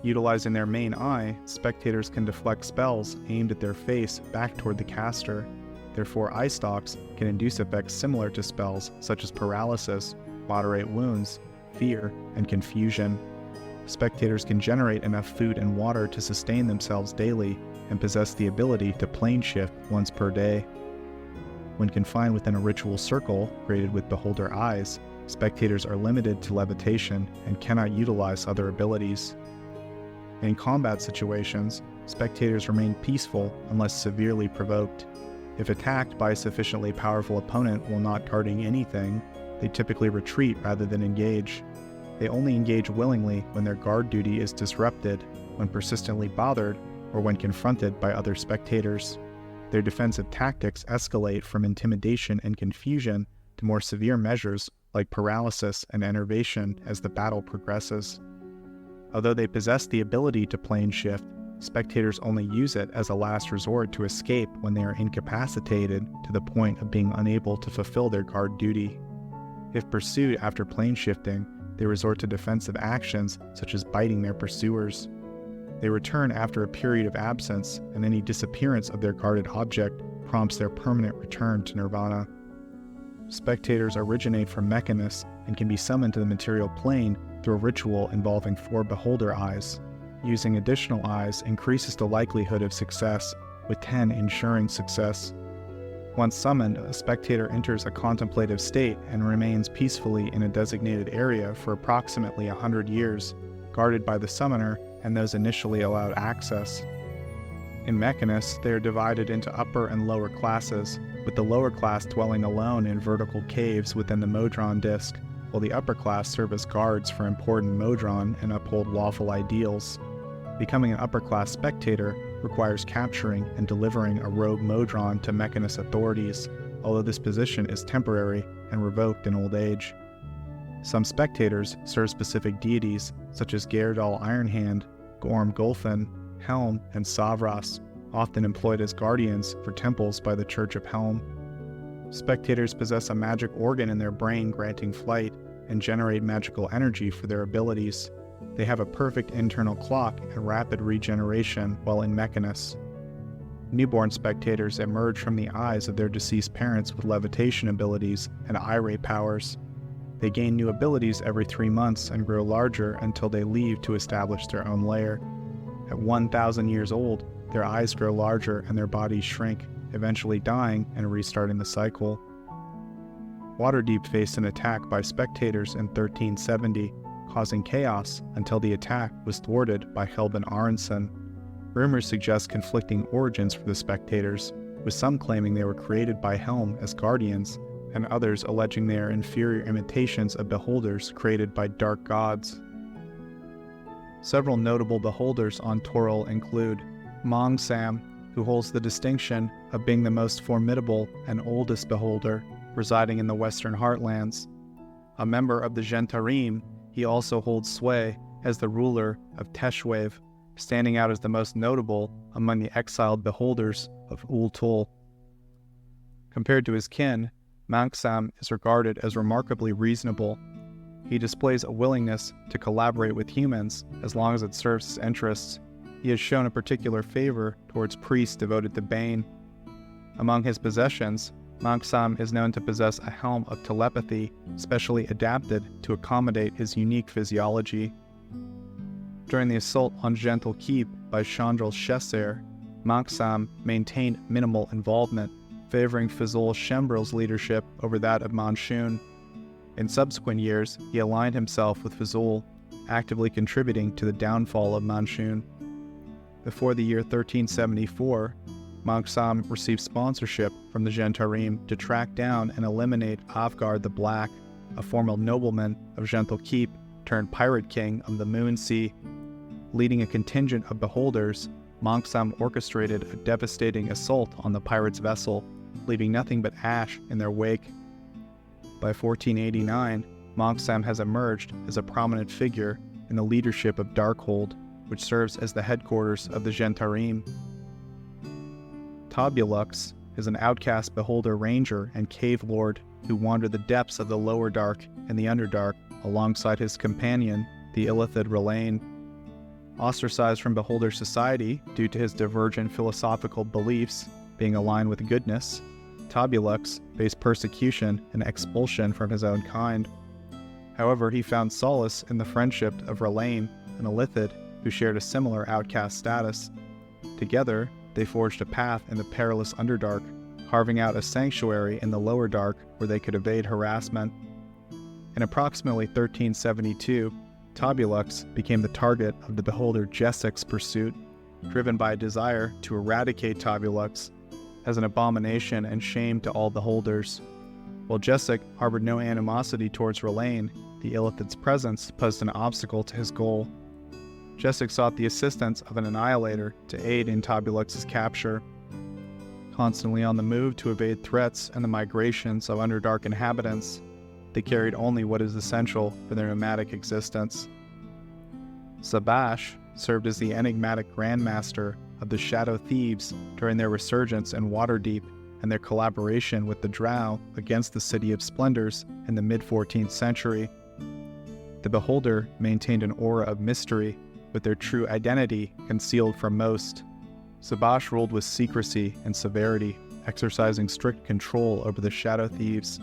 Utilizing their main eye, spectators can deflect spells aimed at their face back toward the caster. Their 4 eye stalks can induce effects similar to spells such as paralysis, moderate wounds, fear, and confusion. Spectators can generate enough food and water to sustain themselves daily and possess the ability to plane shift once per day. When confined within a ritual circle created with beholder eyes, spectators are limited to levitation and cannot utilize other abilities. In combat situations, spectators remain peaceful unless severely provoked. If attacked by a sufficiently powerful opponent while not guarding anything, they typically retreat rather than engage. They only engage willingly when their guard duty is disrupted, when persistently bothered, or when confronted by other spectators. Their defensive tactics escalate from intimidation and confusion to more severe measures like paralysis and enervation as the battle progresses. Although they possess the ability to plane shift, spectators only use it as a last resort to escape when they are incapacitated to the point of being unable to fulfill their guard duty. If pursued after plane shifting, they resort to defensive actions such as biting their pursuers. They return after a period of absence, and any disappearance of their guarded object prompts their permanent return to nirvana. Spectators originate from Mechanus and can be summoned to the material plane through a ritual involving 4 beholder eyes. Using additional eyes increases the likelihood of success, with 10 ensuring success. Once summoned, a spectator enters a contemplative state and remains peacefully in a designated area for approximately 100 years, guarded by the summoner and those initially allowed access. In Mechanus, they are divided into upper and lower classes, with the lower class dwelling alone in vertical caves within the Modron disk, while the upper class serve as guards for important Modron and uphold lawful ideals. Becoming an upper-class spectator requires capturing and delivering a rogue Modron to Mechanus authorities, although this position is temporary and revoked in old age. Some spectators serve specific deities, such as Gerdal Ironhand, Gorm Gulfin, Helm, and Savras, often employed as guardians for temples by the Church of Helm. Spectators possess a magic organ in their brain granting flight and generate magical energy for their abilities. They have a perfect internal clock and rapid regeneration while in Mechanus. Newborn spectators emerge from the eyes of their deceased parents with levitation abilities and eye ray powers. They gain new abilities every 3 months and grow larger until they leave to establish their own lair. At 1,000 years old, their eyes grow larger and their bodies shrink, eventually dying and restarting the cycle. Waterdeep faced an attack by spectators in 1370, causing chaos until the attack was thwarted by Helbin Aronson. Rumors suggest conflicting origins for the spectators, with some claiming they were created by Helm as guardians, and others alleging they are inferior imitations of beholders created by dark gods. Several notable beholders on Toril include Mongsam, who holds the distinction of being the most formidable and oldest beholder, residing in the western heartlands. A member of the Gentarim, he also holds sway as the ruler of Teshwave, standing out as the most notable among the exiled beholders of Old Tul. Compared to his kin, Manxam is regarded as remarkably reasonable. He displays a willingness to collaborate with humans as long as it serves his interests. He has shown a particular favor towards priests devoted to Bane. Among his possessions, Manxam is known to possess a helm of telepathy specially adapted to accommodate his unique physiology. During the assault on Gentle Keep by Chandral Shesser, Manxam maintained minimal involvement, favoring Fazul Shembril's leadership over that of Manshun. In subsequent years, he aligned himself with Fazul, actively contributing to the downfall of Manshun. Before the year 1374, Manxam received sponsorship from the Gentarim to track down and eliminate Avgard the Black, a former nobleman of Gentle Keep turned pirate king of the Moon Sea. Leading a contingent of beholders, Manxam orchestrated a devastating assault on the pirates' vessel, leaving nothing but ash in their wake. By 1489, Manxam has emerged as a prominent figure in the leadership of Darkhold, which serves as the headquarters of the Gentarim. Tabulux is an outcast beholder ranger and cave lord who wandered the depths of the Lower Dark and the Underdark alongside his companion, the Illithid Ralain. Ostracized from beholder society due to his divergent philosophical beliefs being aligned with goodness, Tabulux faced persecution and expulsion from his own kind. However, he found solace in the friendship of Ralain, an Illithid who shared a similar outcast status. Together, they forged a path in the perilous Underdark, carving out a sanctuary in the Lower Dark where they could evade harassment. In approximately 1372, Tabulux became the target of the beholder Jessek's pursuit, driven by a desire to eradicate Tabulux as an abomination and shame to all beholders. While Jessek harbored no animosity towards Ralain, the Illithid's presence posed an obstacle to his goal. Jessek sought the assistance of an annihilator to aid in Tabulux's capture. Constantly on the move to evade threats and the migrations of Underdark inhabitants, they carried only what is essential for their nomadic existence. Zash served as the enigmatic Grandmaster of the Shadow Thieves during their resurgence in Waterdeep and their collaboration with the Drow against the City of Splendors in the mid-14th century. The beholder maintained an aura of mystery, with their true identity concealed from most. Zash ruled with secrecy and severity, exercising strict control over the Shadow Thieves.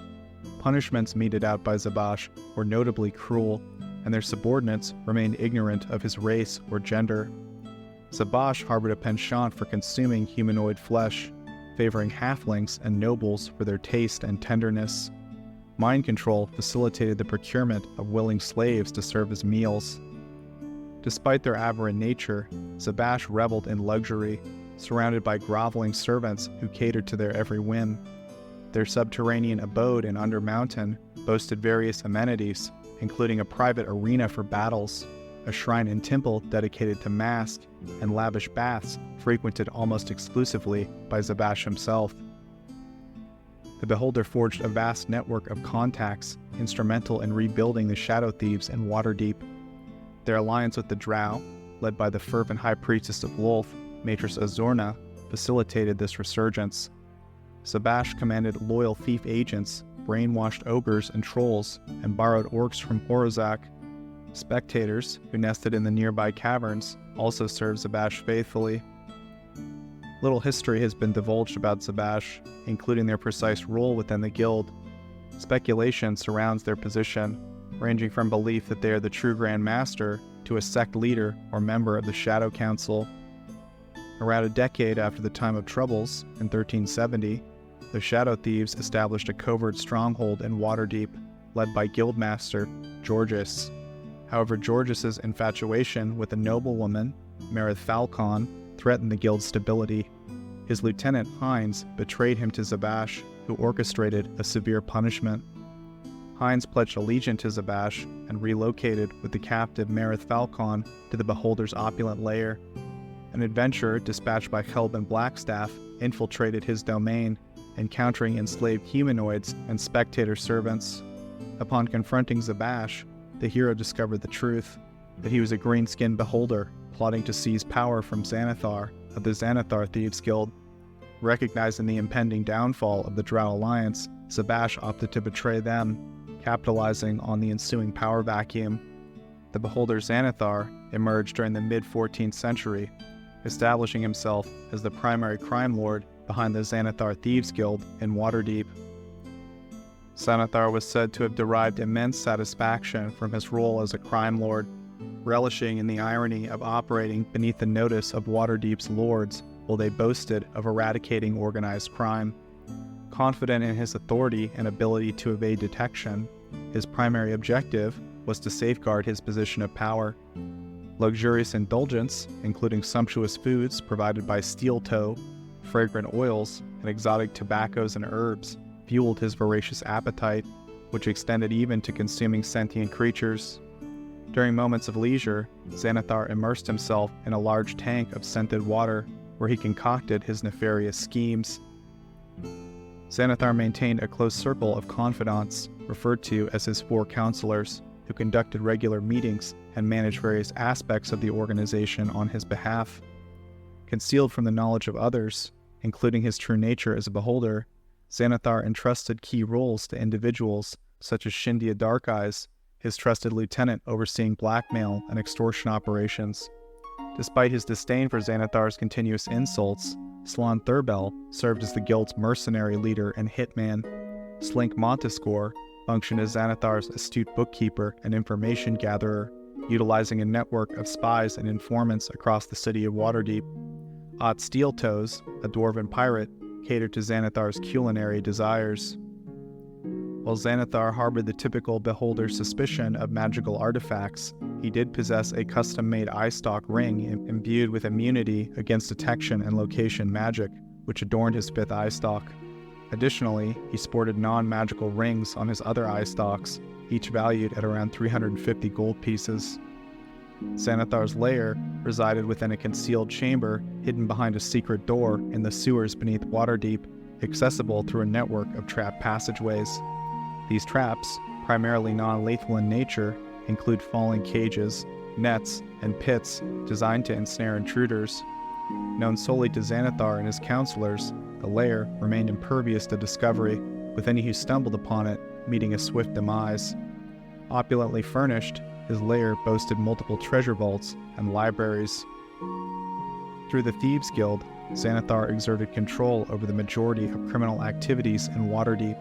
Punishments meted out by Zash were notably cruel, and their subordinates remained ignorant of his race or gender. Zash harbored a penchant for consuming humanoid flesh, favoring halflings and nobles for their taste and tenderness. Mind control facilitated the procurement of willing slaves to serve as meals. Despite their aberrant nature, Zash reveled in luxury, surrounded by groveling servants who catered to their every whim. Their subterranean abode in Undermountain boasted various amenities, including a private arena for battles, a shrine and temple dedicated to Mask, and lavish baths frequented almost exclusively by Zash himself. The beholder forged a vast network of contacts, instrumental in rebuilding the Shadow Thieves in Waterdeep. Their alliance with the Drow, led by the fervent High Priestess of Lolth, Matrix Azorna, facilitated this resurgence. Zash commanded loyal thief agents, brainwashed ogres and trolls, and borrowed orcs from Orozak. Spectators, who nested in the nearby caverns, also served Zash faithfully. Little history has been divulged about Zash, including their precise role within the guild. Speculation surrounds their position, ranging from belief that they are the true Grand Master to a sect leader or member of the Shadow Council. Around a decade after the time of Troubles, in 1370, the Shadow Thieves established a covert stronghold in Waterdeep, led by Guildmaster Georges. However, Georges' infatuation with a noblewoman, Merith Falcon, threatened the guild's stability. His lieutenant, Heinz, betrayed him to Zash, who orchestrated a severe punishment. Heinz pledged allegiance to Zash and relocated with the captive Merith Falcon to the beholder's opulent lair. An adventurer dispatched by Helbin Blackstaff infiltrated his domain encountering enslaved humanoids and spectator servants. Upon confronting Zash, the hero discovered the truth, that he was a green-skinned beholder plotting to seize power from Xanathar of the Xanathar Thieves Guild. Recognizing the impending downfall of the Drow Alliance, Zash opted to betray them, capitalizing on the ensuing power vacuum. The beholder Xanathar emerged during the mid-14th century, establishing himself as the primary crime lord behind the Xanathar Thieves Guild in Waterdeep. Xanathar was said to have derived immense satisfaction from his role as a crime lord, relishing in the irony of operating beneath the notice of Waterdeep's lords while they boasted of eradicating organized crime. Confident in his authority and ability to evade detection, his primary objective was to safeguard his position of power. Luxurious indulgence, including sumptuous foods provided by steel toe, fragrant oils, and exotic tobaccos and herbs, fueled his voracious appetite, which extended even to consuming sentient creatures. During moments of leisure, Xanathar immersed himself in a large tank of scented water, where he concocted his nefarious schemes. Xanathar maintained a close circle of confidants, referred to as his four counselors, who conducted regular meetings and managed various aspects of the organization on his behalf. Concealed from the knowledge of others, including his true nature as a beholder, Xanathar entrusted key roles to individuals such as Shindia Darkeyes, his trusted lieutenant overseeing blackmail and extortion operations. Despite his disdain for Xanathar's continuous insults, Slan Thurbel served as the guild's mercenary leader and hitman. Slink Montescore functioned as Xanathar's astute bookkeeper and information gatherer, utilizing a network of spies and informants across the city of Waterdeep. Ott Steeltoes, a dwarven pirate, catered to Xanathar's culinary desires. While Xanathar harbored the typical beholder's suspicion of magical artifacts, he did possess a custom-made eye-stalk ring imbued with immunity against detection and location magic, which adorned his fifth eye-stalk. Additionally, he sported non-magical rings on his other eye-stalks, each valued at around 350 gold pieces. Xanathar's lair resided within a concealed chamber hidden behind a secret door in the sewers beneath Waterdeep, accessible through a network of trap passageways. These traps, primarily non-lethal in nature, include falling cages, nets, and pits designed to ensnare intruders. Known solely to Xanathar and his counselors, the lair remained impervious to discovery, with any who stumbled upon it meeting a swift demise. Opulently furnished, his lair boasted multiple treasure vaults and libraries. Through the Thieves Guild, Xanathar exerted control over the majority of criminal activities in Waterdeep.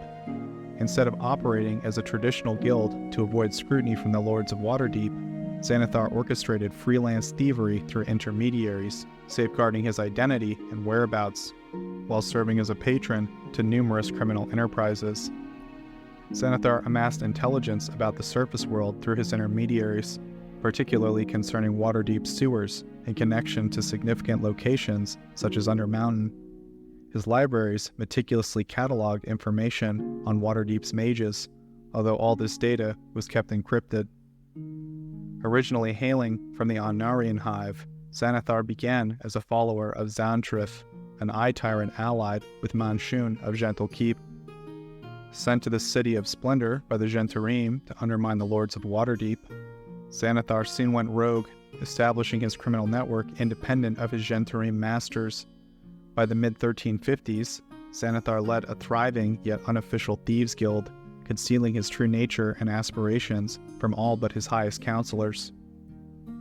Instead of operating as a traditional guild to avoid scrutiny from the Lords of Waterdeep, Xanathar orchestrated freelance thievery through intermediaries, safeguarding his identity and whereabouts, while serving as a patron to numerous criminal enterprises. Xanathar amassed intelligence about the surface world through his intermediaries, particularly concerning Waterdeep's sewers in connection to significant locations such as Under Mountain. His libraries meticulously cataloged information on Waterdeep's mages, although all this data was kept encrypted. Originally hailing from the Annarian Hive, Xanathar began as a follower of Xantrif, an eye tyrant allied with Manshun of Gentle Keep. Sent to the City of Splendor by the Gentarim to undermine the Lords of Waterdeep, Xanathar soon went rogue, establishing his criminal network independent of his Gentarim masters. By the mid-1350s, Xanathar led a thriving yet unofficial thieves guild, concealing his true nature and aspirations from all but his highest counselors.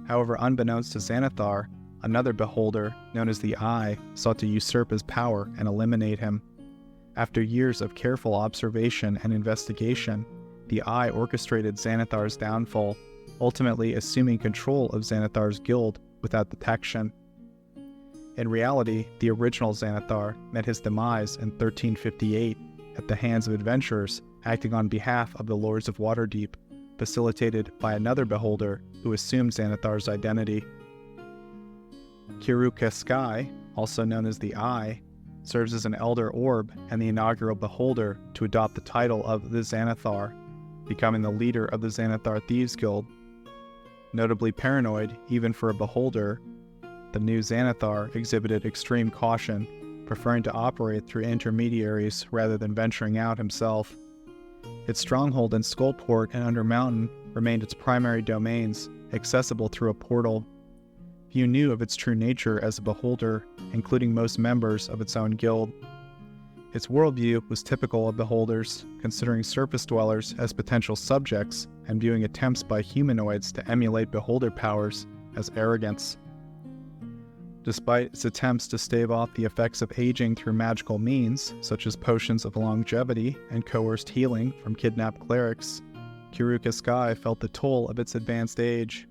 However, unbeknownst to Xanathar, another beholder, known as the Eye, sought to usurp his power and eliminate him. After years of careful observation and investigation, the Eye orchestrated Xanathar's downfall, ultimately assuming control of Xanathar's guild without detection. In reality, the original Xanathar met his demise in 1358 at the hands of adventurers acting on behalf of the Lords of Waterdeep, facilitated by another beholder who assumed Xanathar's identity. Kiru Skai, also known as the Eye, serves as an elder orb and the inaugural beholder to adopt the title of the Xanathar, becoming the leader of the Xanathar Thieves Guild. Notably paranoid, even for a beholder, the new Xanathar exhibited extreme caution, preferring to operate through intermediaries rather than venturing out himself. Its stronghold in Skullport and Undermountain remained its primary domains, accessible through a portal. Few knew of its true nature as a beholder, including most members of its own guild. Its worldview was typical of beholders, considering surface dwellers as potential subjects and viewing attempts by humanoids to emulate beholder powers as arrogance. Despite its attempts to stave off the effects of aging through magical means, such as potions of longevity and coerced healing from kidnapped clerics, Kiru Skai felt the toll of its advanced age.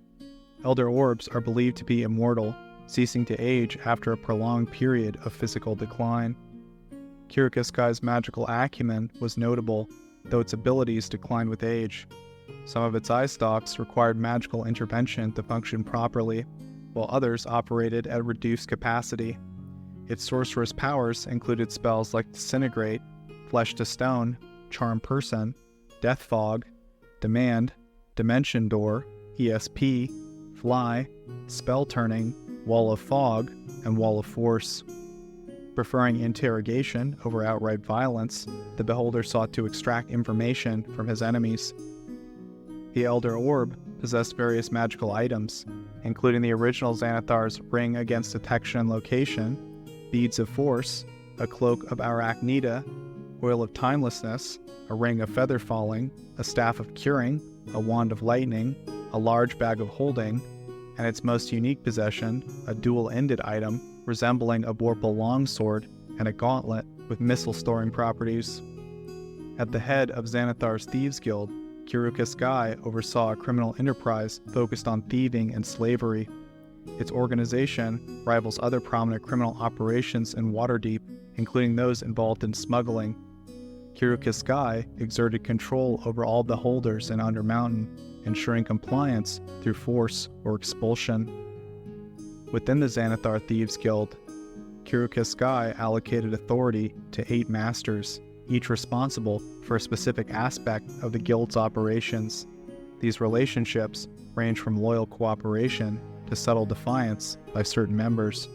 Elder orbs are believed to be immortal, ceasing to age after a prolonged period of physical decline. Kiru Skai's magical acumen was notable, though its abilities declined with age. Some of its eye stalks required magical intervention to function properly, while others operated at reduced capacity. Its sorceress powers included spells like Disintegrate, Flesh to Stone, Charm Person, Death Fog, Demand, Dimension Door, ESP, Fly, Spell Turning, Wall of Fog, and Wall of Force. Preferring interrogation over outright violence, the beholder sought to extract information from his enemies. The Elder Orb possessed various magical items, including the original Xanathar's Ring Against Detection and Location, Beads of Force, a Cloak of Arachnida, Oil of Timelessness, a Ring of Feather Falling, a Staff of Curing, a Wand of Lightning, a large Bag of Holding, and its most unique possession, a dual-ended item resembling a Vorpal longsword and a gauntlet with missile-storing properties. At the head of Xanathar's Thieves Guild, Kiru Skai oversaw a criminal enterprise focused on thieving and slavery. Its organization rivals other prominent criminal operations in Waterdeep, including those involved in smuggling. Kiru Skai exerted control over all beholders in Undermountain, ensuring compliance through force or expulsion. Within the Xanathar Thieves Guild, Kiru Skai allocated authority to 8 masters, each responsible for a specific aspect of the guild's operations. These relationships range from loyal cooperation to subtle defiance by certain members.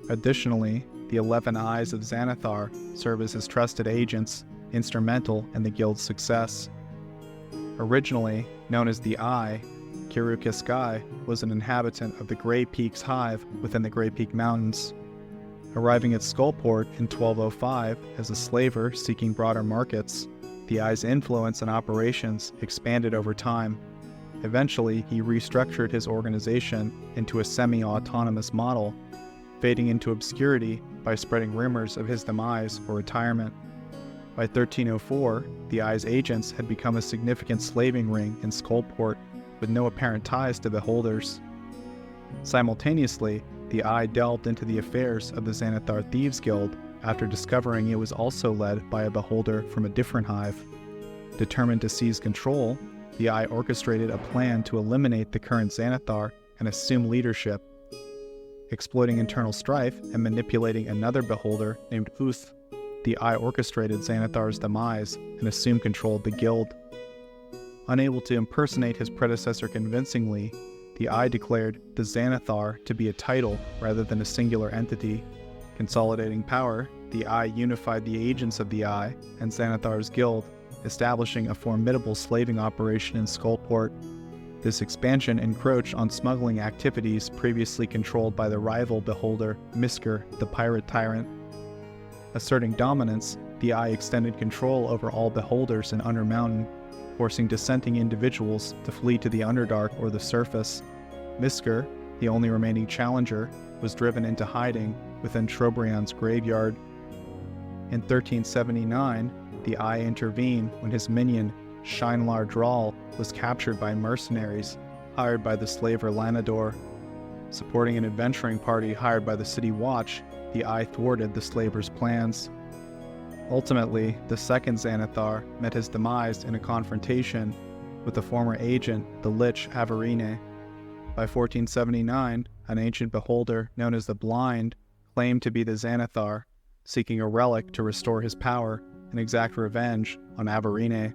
Additionally, the 11 Eyes of Xanathar serve as his trusted agents, instrumental in the guild's success. Originally known as the Eye, Kiru Skai was an inhabitant of the Grey Peaks Hive within the Grey Peak Mountains. Arriving at Skullport in 1205 as a slaver seeking broader markets, the Eye's influence and operations expanded over time. Eventually, he restructured his organization into a semi-autonomous model, fading into obscurity by spreading rumors of his demise or retirement. By 1304, the Eye's agents had become a significant slaving ring in Skullport, with no apparent ties to beholders. Simultaneously, the Eye delved into the affairs of the Xanathar Thieves Guild after discovering it was also led by a beholder from a different hive. Determined to seize control, the Eye orchestrated a plan to eliminate the current Xanathar and assume leadership. Exploiting internal strife and manipulating another beholder named Uth, the Eye orchestrated Xanathar's demise and assumed control of the guild. Unable to impersonate his predecessor convincingly, the Eye declared the Xanathar to be a title rather than a singular entity. Consolidating power, the Eye unified the agents of the Eye and Xanathar's guild, establishing a formidable slaving operation in Skullport. This expansion encroached on smuggling activities previously controlled by the rival beholder, Misker, the pirate tyrant. Asserting dominance, the Eye extended control over all beholders in Undermountain, forcing dissenting individuals to flee to the Underdark or the surface. Misker, the only remaining challenger, was driven into hiding within Trobriand's graveyard. In 1379, the Eye intervened when his minion, Shinelar Drawl, was captured by mercenaries hired by the slaver Lanador. Supporting an adventuring party hired by the City Watch, the Eye thwarted the slaver's plans. Ultimately, the second Xanathar met his demise in a confrontation with the former agent, the Lich Averine. By 1479, an ancient beholder known as the Blind claimed to be the Xanathar, seeking a relic to restore his power and exact revenge on Averine.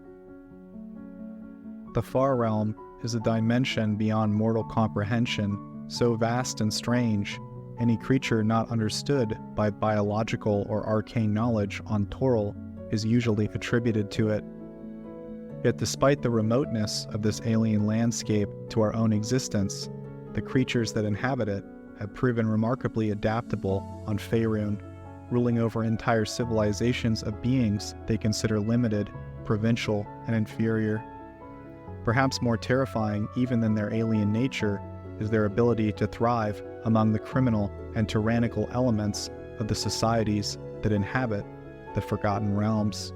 The Far Realm is a dimension beyond mortal comprehension, so vast and strange, any creature not understood by biological or arcane knowledge on Toril is usually attributed to it. Yet despite the remoteness of this alien landscape to our own existence, the creatures that inhabit it have proven remarkably adaptable on Faerun, ruling over entire civilizations of beings they consider limited, provincial, and inferior. Perhaps more terrifying even than their alien nature is their ability to thrive among the criminal and tyrannical elements of the societies that inhabit the Forgotten Realms.